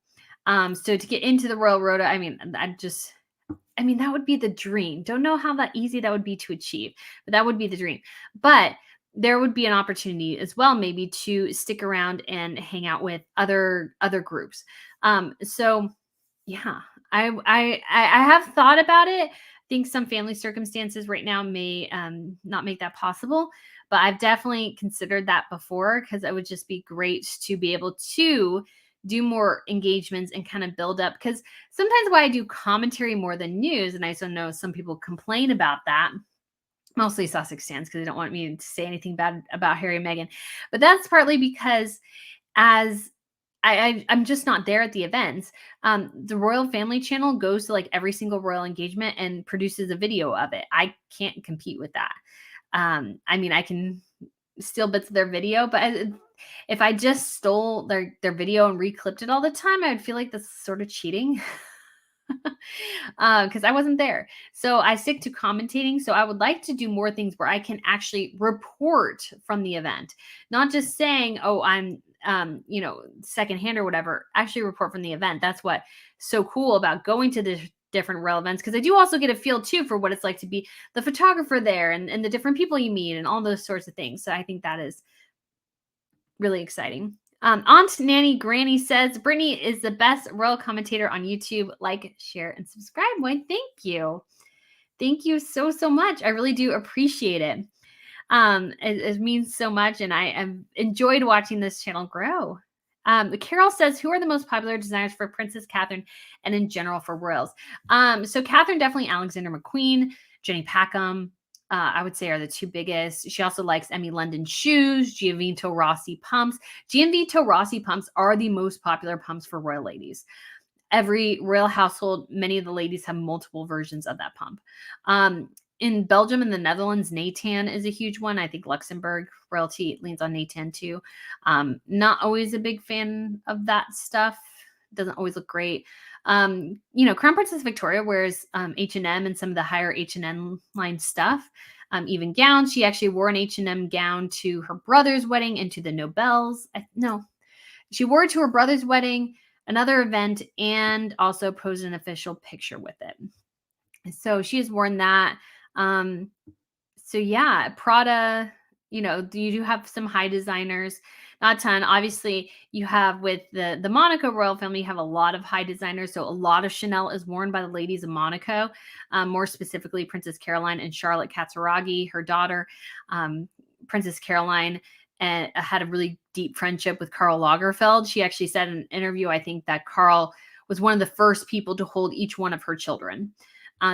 So to get into the Royal Rota, I mean, that would be the dream. Don't know how that easy that would be to achieve, but that would be the dream. But there would be an opportunity as well, maybe to stick around and hang out with other groups. So yeah, I have thought about it. I think some family circumstances right now may not make that possible, but I've definitely considered that before because it would just be great to be able to do more engagements and kind of build up. Because sometimes why I do commentary more than news, and I also know some people complain about that, mostly Sussex fans, because they don't want me to say anything bad about Harry and Meghan. But that's partly because as I'm just not there at the events. The Royal Family Channel goes to like every single royal engagement and produces a video of it. I can't compete with that. I mean, I can steal bits of their video, but if I just stole their video and reclipped it all the time, I would feel like that's sort of cheating. Because I wasn't there. So I stick to commentating. So I would like to do more things where I can actually report from the event, not just saying, oh, I'm, secondhand or whatever, actually report from the event. That's what so cool about going to the different royal events. Because I do also get a feel too for what it's like to be the photographer there and the different people you meet and all those sorts of things. So I think that is really exciting. Aunt Nanny Granny says, Brittany is the best royal commentator on YouTube. Like, share, and subscribe. Why, thank you. Thank you so, so much. I really do appreciate it. It means so much, and I have enjoyed watching this channel grow. Carol says, who are the most popular designers for Princess Catherine and in general for royals? So Catherine, definitely Alexander McQueen, Jenny Packham, I would say are the two biggest. She also likes Emmy London shoes, Giovito Rossi pumps. Giovito Rossi pumps are the most popular pumps for royal ladies. Every royal household, many of the ladies have multiple versions of that pump. In Belgium and the Netherlands, Natan is a huge one. I think Luxembourg royalty leans on Natan too. Not always a big fan of that stuff. Doesn't always look great. Crown Princess Victoria wears H&M and some of the higher H&M line stuff. Even gowns. She actually wore an H&M gown to her brother's wedding and to the Nobels. She wore it to her brother's wedding, another event, and also posed an official picture with it. So she has worn that. So yeah, Prada, you do have some high designers, not a ton. Obviously, you have with the Monaco royal family, you have a lot of high designers. So a lot of Chanel is worn by the ladies of Monaco, more specifically Princess Caroline and Charlotte Casaraghi, her daughter. Princess Caroline had a really deep friendship with Karl Lagerfeld. She actually said in an interview, I think, that Karl was one of the first people to hold each one of her children.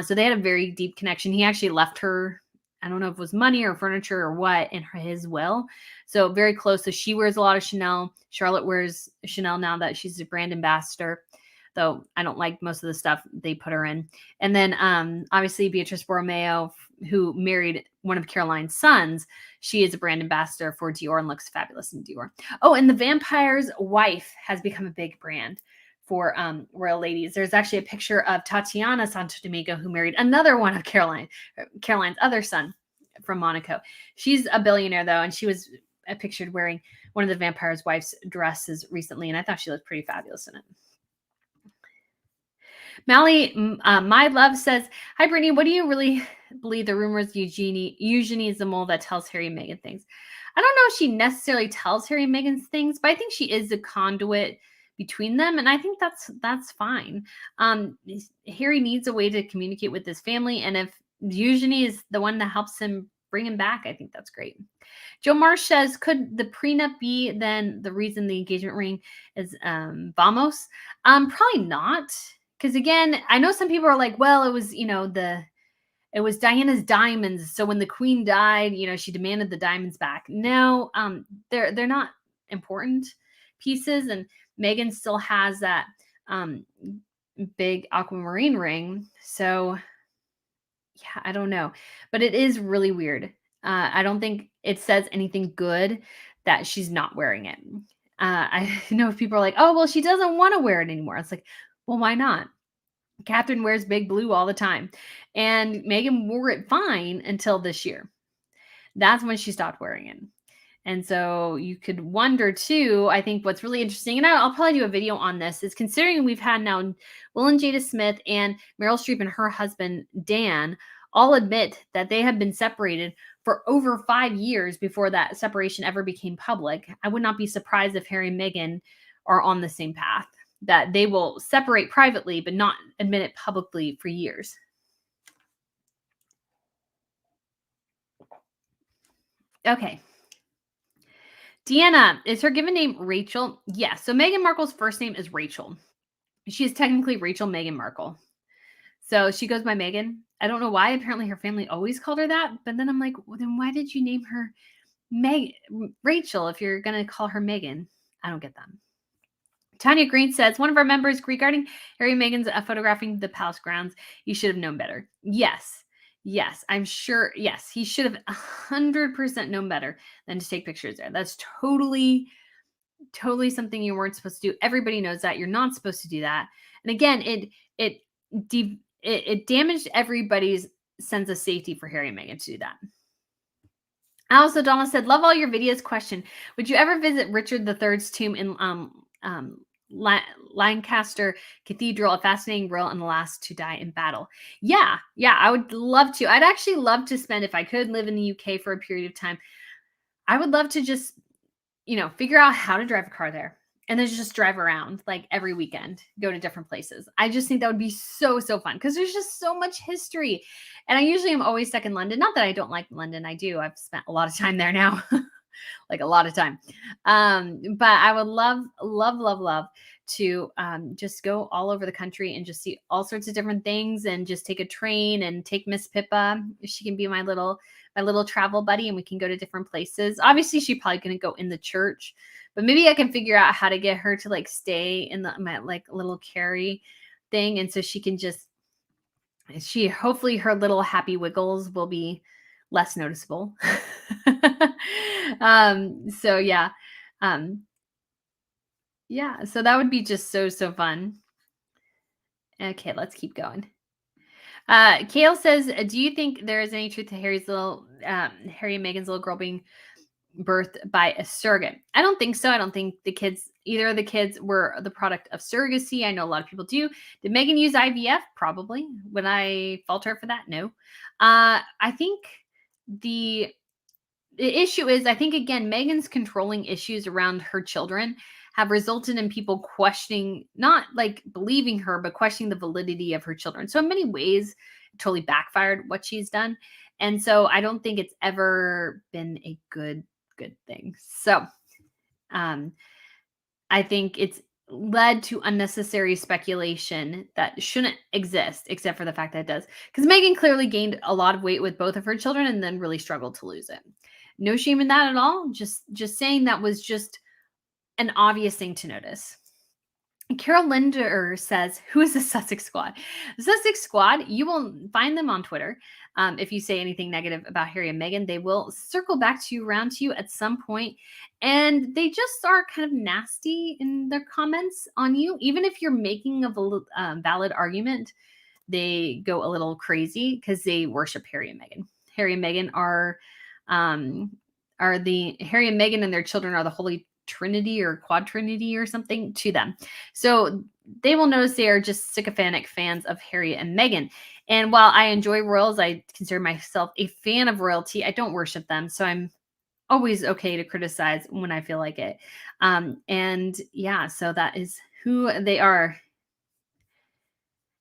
So they had a very deep connection. He actually left her, I don't know if it was money or furniture or what, in his will. So very close. So she wears a lot of Chanel. Charlotte wears Chanel now that she's a brand ambassador, though I don't like most of the stuff they put her in. And then obviously Beatrice Borromeo, who married one of Caroline's sons, she is a brand ambassador for Dior and looks fabulous in Dior. Oh, and the Vampire's Wife has become a big brand for royal ladies. There's actually a picture of Tatiana Santo Domingo, who married another one of Caroline's other son from Monaco. She's a billionaire though, and she was pictured wearing one of the Vampire's Wife's dresses recently, and I thought she looked pretty fabulous in it. Mally, my love says, hi Brittany, what do you really believe the rumors Eugenie is the mole that tells Harry and Meghan things? I don't know if she necessarily tells Harry and Meghan things, but I think she is the conduit between them, and I think that's fine. Harry needs a way to communicate with his family, and if Eugenie is the one that helps him bring him back, I think that's great. Joe Marsh says, could the prenup be then the reason the engagement ring is Vamos? Probably not, because again, I know some people are like, well, it was it was Diana's diamonds, so when the queen died, she demanded the diamonds back. No, they're not important pieces, and Meghan still has that big aquamarine ring. So yeah, I don't know, but it is really weird. I don't think it says anything good that she's not wearing it. I know people are like, oh, well, she doesn't want to wear it anymore. It's like, well, why not? Catherine wears big blue all the time, and Meghan wore it fine until this year. That's when she stopped wearing it. And so you could wonder too, I think what's really interesting, and I'll probably do a video on this, is considering we've had now Will and Jada Smith and Meryl Streep and her husband, Dan, all admit that they have been separated for over 5 years before that separation ever became public. I would not be surprised if Harry and Meghan are on the same path, that they will separate privately but not admit it publicly for years. Okay. Deanna, is her given name Rachel? Yes. So Meghan Markle's first name is Rachel. She is technically Rachel Meghan Markle. So she goes by Meghan. I don't know why. Apparently her family always called her that. But then I'm like, well, then why did you name her Rachel if you're going to call her Meghan? I don't get that. Tanya Green says, one of our members regarding Harry and Meghan's photographing the palace grounds, you should have known better. Yes. Yes, I'm sure. Yes, he should have 100% known better than to take pictures there. That's totally something you weren't supposed to do. Everybody knows that. You're not supposed to do that. And again, it damaged everybody's sense of safety for Harry and Meghan to do that. Also, Donna said, love all your videos. Question: would you ever visit Richard III's tomb in Lancaster Cathedral, a fascinating royal and the last to die in battle? Yeah, I would love to. I'd actually love to spend, if I could live in the UK for a period of time, I would love to just, figure out how to drive a car there and then just drive around like every weekend, go to different places. I just think that would be so fun because there's just so much history. And I usually am always stuck in London. Not that I don't like London. I do. I've spent a lot of time there now. Like a lot of time. But I would love to just go all over the country and just see all sorts of different things and just take a train and take Miss Pippa. She can be my little travel buddy and we can go to different places. Obviously, she's probably going to go in the church, but maybe I can figure out how to get her to like stay in my like little carry thing. And so she can just, hopefully her little happy wiggles will be less noticeable. So yeah. Yeah, so that would be just so fun. Okay, let's keep going. Kale says, do you think there is any truth to Harry and Meghan's little girl being birthed by a surrogate? I don't think so. I don't think either of the kids were the product of surrogacy. I know a lot of people do. Did Meghan use IVF? Probably. Would I fault her for that? No. I think the issue is, I think, again, Meghan's controlling issues around her children have resulted in people questioning, not like believing her, but questioning the validity of her children. So in many ways, it totally backfired what she's done. And so I don't think it's ever been a good thing. So I think it's led to unnecessary speculation that shouldn't exist, except for the fact that it does. Because Meghan clearly gained a lot of weight with both of her children and then really struggled to lose it. No shame in that at all. Just saying that was just an obvious thing to notice. Carol Linder says, who is the Sussex Squad? The Sussex Squad, you will find them on Twitter. If you say anything negative about Harry and Meghan, they will circle back to you, around to you at some point. And they just are kind of nasty in their comments on you. Even if you're making a valid argument, they go a little crazy because they worship Harry and Meghan. Harry and Meghan Harry and Meghan and their children are the Holy Trinity or Quadrinity or something to them. So they will notice they are just sycophantic fans of Harry and Meghan. And while I enjoy royals, I consider myself a fan of royalty. I don't worship them. So I'm always okay to criticize when I feel like it. And yeah, so that is who they are.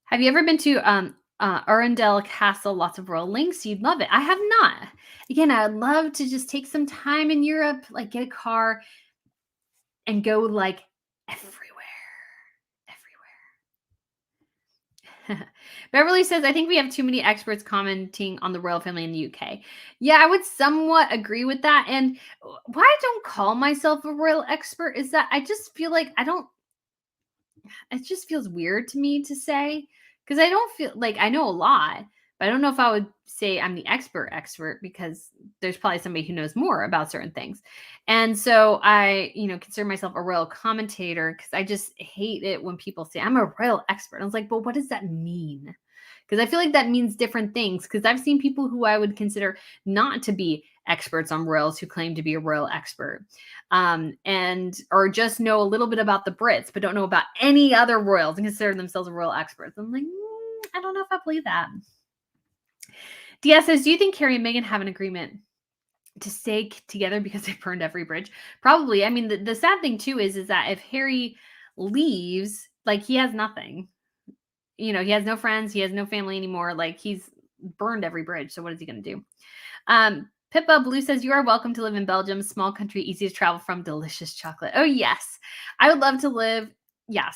Have you ever been to Arundel Castle? Lots of royal links. You'd love it. I have not. Again, I would love to just take some time in Europe, like get a car and go like everywhere. Beverly says, I think we have too many experts commenting on the royal family in the UK. Yeah, I would somewhat agree with that. And why I don't call myself a royal expert is that I just feel like it just feels weird to me to say, because I don't feel like I know a lot, but I don't know if I would say I'm the expert because there's probably somebody who knows more about certain things. And so I, consider myself a royal commentator because I just hate it when people say I'm a royal expert. I was like, but what does that mean? Because I feel like that means different things. Because I've seen people who I would consider not to be experts on royals who claim to be a royal expert, and or just know a little bit about the Brits, but don't know about any other royals and consider themselves a royal expert. I'm like, I don't know if I believe that. Dia says, do you think Harry and Meghan have an agreement to stay together because they burned every bridge? Probably. I mean, the sad thing too is that if Harry leaves, like, he has nothing. He has no friends, he has no family anymore. Like, he's burned every bridge. So what is he going to do? Pippa Blue says, you are welcome to live in Belgium. Small country, easy to travel from, delicious chocolate. Oh, yes. I would love to live,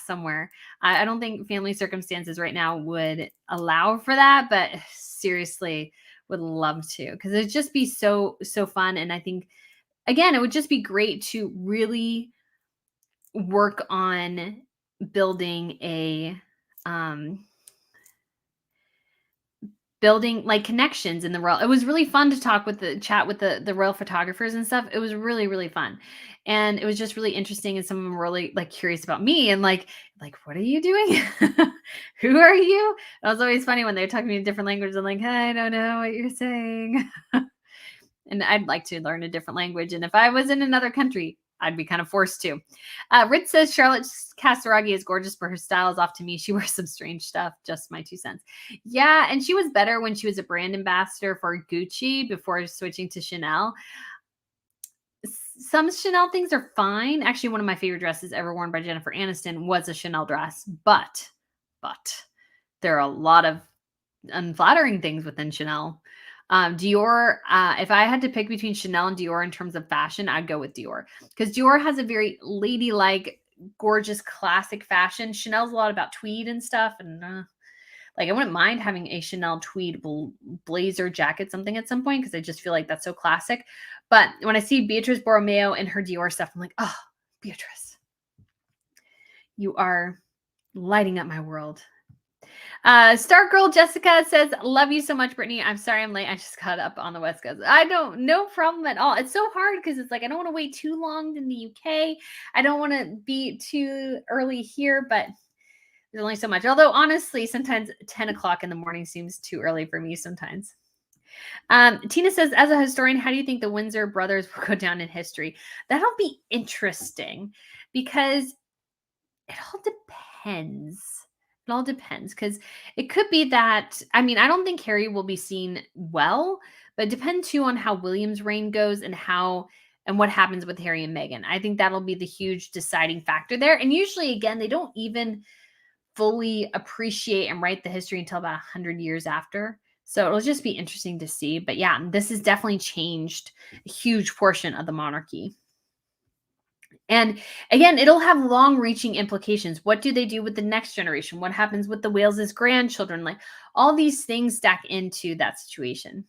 somewhere. I don't think family circumstances right now would allow for that, but seriously, would love to, because it'd just be so fun. And I think, again, it would just be great to really work on building like connections in the royal. It was really fun to chat with the royal photographers and stuff. It was really, really fun. And it was just really interesting. And some of them were really like curious about me and like, what are you doing? Who are you? It was always funny when they were talking to me in different languages. I'm like, I don't know what you're saying. And I'd like to learn a different language. And if I was in another country, I'd be kind of forced to. Rich says, Charlotte Castoraghi is gorgeous, but her style is off to me. She wears some strange stuff. Just my 2 cents. Yeah, and she was better when she was a brand ambassador for Gucci before switching to Chanel. Some Chanel things are fine. Actually, one of my favorite dresses ever worn by Jennifer Aniston was a Chanel dress. But there are a lot of unflattering things within Chanel. Dior, if I had to pick between Chanel and Dior in terms of fashion, I'd go with Dior, because Dior has a very ladylike, gorgeous, classic fashion. Chanel's a lot about tweed and stuff. And like, I wouldn't mind having a Chanel tweed blazer jacket, something at some point, because I just feel like that's so classic. But when I see Beatrice Borromeo and her Dior stuff, I'm like, oh, Beatrice, you are lighting up my world. Star Girl Jessica says, love you so much, Brittany. I'm sorry I'm late. I just got up on the West Coast. No problem at all. It's so hard because it's like, I don't want to wait too long in the UK. I don't want to be too early here, but there's only so much. Although honestly, sometimes 10 o'clock in the morning seems too early for me sometimes. Tina says, as a historian, how do you think the Windsor brothers will go down in history? That'll be interesting, because it all depends. It all depends, because it could be that, I mean, I don't think Harry will be seen well, but it depends too on how William's reign goes and what happens with Harry and Meghan. I think that'll be the huge deciding factor there. And usually, again, they don't even fully appreciate and write the history until about 100 years after. So it'll just be interesting to see. But yeah, this has definitely changed a huge portion of the monarchy. And again, it'll have long-reaching implications. What do they do with the next generation? What happens with the Wales's grandchildren? Like, all these things stack into that situation.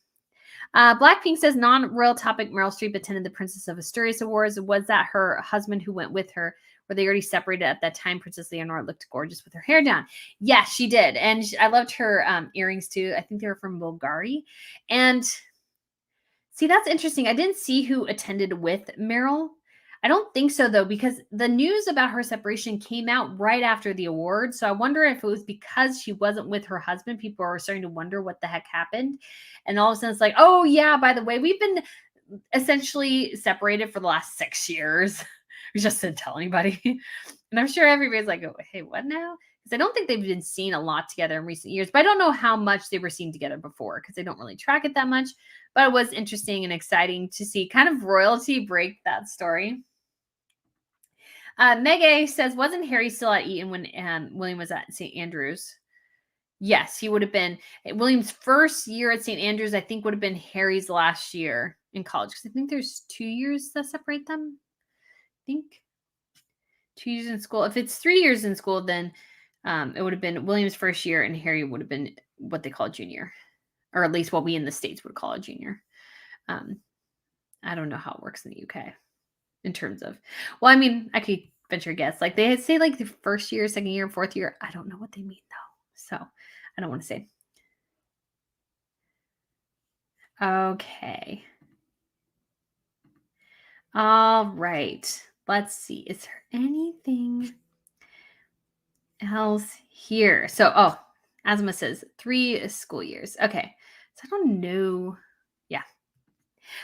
Blackpink says, non-royal topic, Meryl Streep attended the Princess of Asturias Awards. Was that her husband who went with her? Were they already separated at that time? Princess Leonor looked gorgeous with her hair down. Yes, she did. And I loved her earrings too. I think they were from Bulgari. And see, that's interesting. I didn't see who attended with Meryl. I don't think so, though, because the news about her separation came out right after the award. So I wonder if it was because she wasn't with her husband. People are starting to wonder what the heck happened. And all of a sudden it's like, oh, yeah, by the way, we've been essentially separated for the last 6 years. We just didn't tell anybody. And I'm sure everybody's like, oh, hey, what now? Because I don't think they've been seen a lot together in recent years. But I don't know how much they were seen together before, because they don't really track it that much. But it was interesting and exciting to see kind of royalty break that story. Meg A says, wasn't Harry still at Eton when William was at St. Andrews? Yes, he would have been. William's first year at St. Andrews, I think, would have been Harry's last year in college, because I think there's 2 years that separate them. I think 2 years in school. If it's 3 years in school, then it would have been William's first year, and Harry would have been what they call a junior, or at least what we in the States would call a junior. I don't know how it works in the UK. In terms of, well, I mean, I could venture a guess. Like, they say like the first year, second year, fourth year. I don't know what they mean, though. So I don't want to say. Okay. All right. Let's see. Is there anything else here? So, Asma says 3 school years. Okay. So I don't know. Yeah.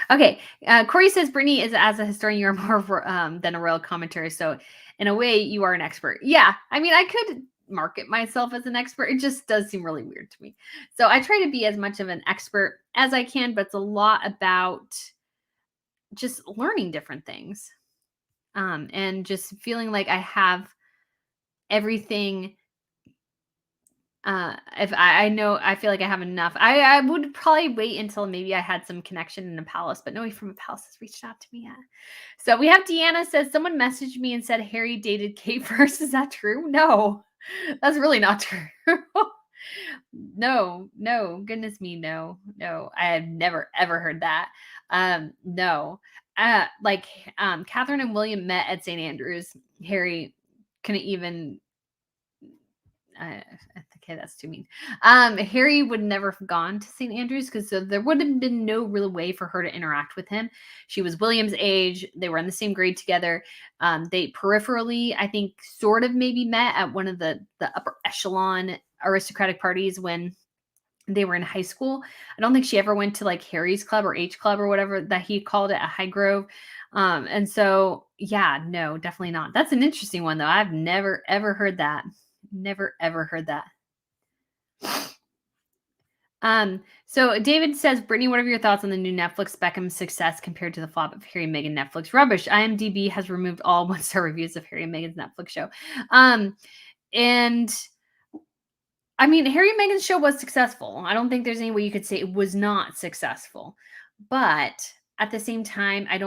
Okay. Corey says Brittany is as a historian, you're more than a royal commentator. So in a way, you are an expert. Yeah. I mean, I could market myself as an expert. It just does seem really weird to me. So I try to be as much of an expert as I can, but it's a lot about just learning different things. And just feeling like I have everything. If I know, I feel like I have enough. I would probably wait until maybe I had some connection in a palace, but nobody from a palace has reached out to me yet. So we have Deanna says someone messaged me and said Harry dated Kate first. Is that true? No, that's really not true. No, goodness me, no. I have never ever heard that. No. Like Catherine and William met at St. Andrews. Harry couldn't even okay, that's too mean. Harry would never have gone to St. Andrews because there would have been no real way for her to interact with him. She was William's age. They were in the same grade together. They peripherally, I think, sort of maybe met at one of the upper echelon aristocratic parties when they were in high school. I don't think she ever went to like Harry's club or H club or whatever that he called it at Highgrove. And so, yeah, no, definitely not. That's an interesting one though. I've never ever heard that. Never ever heard that. So David says, Brittany, what are your thoughts on the new Netflix Beckham success compared to the flop of Harry and Meghan Netflix? Rubbish. IMDb has removed all 1-star reviews of Harry and Meghan's Netflix show. And I mean, Harry and Meghan's show was successful. I don't think there's any way you could say it was not successful. But at the same time, I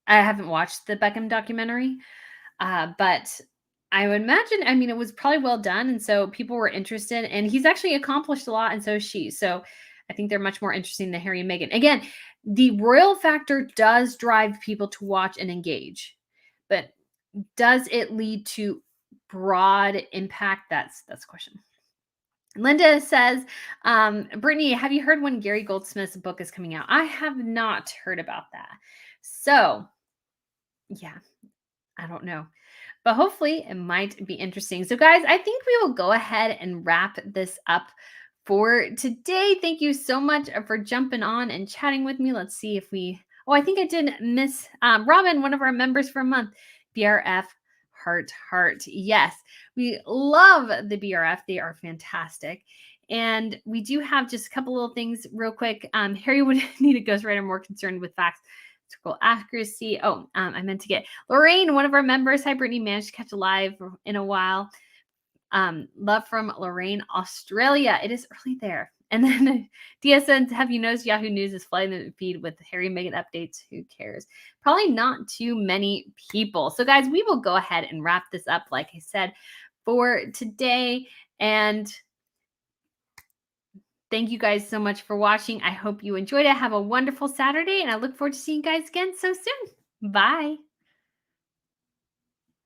haven't watched the Beckham documentary. But I would imagine, I mean, it was probably well done. And so people were interested, and he's actually accomplished a lot. And so is she. So I think they're much more interesting than Harry and Meghan. Again, the royal factor does drive people to watch and engage. But does it lead to broad impact? That's the question. Linda says, Brittany, have you heard when Gary Goldsmith's book is coming out? I have not heard about that. So, yeah, I don't know. But hopefully it might be interesting. So, guys, I think we will go ahead and wrap this up for today. Thank you so much for jumping on and chatting with me. Let's see if I think I did miss Robin, one of our members for a month, BRF Heart. Yes, we love the BRF. They are fantastic. And we do have just a couple little things real quick. Harry would need a ghostwriter more concerned with facts. Accuracy. I meant to get Lorraine, one of our members. Hi, Brittany. Managed to catch a live in a while. Love from Lorraine, Australia. It is early there. And then DSN, have you noticed Yahoo News is flooding the feed with Harry and Meghan updates? Who cares? Probably not too many people. So, guys, we will go ahead and wrap this up, like I said, for today. And thank you guys so much for watching. I hope you enjoyed it. Have a wonderful Saturday, and I look forward to seeing you guys again so soon. Bye.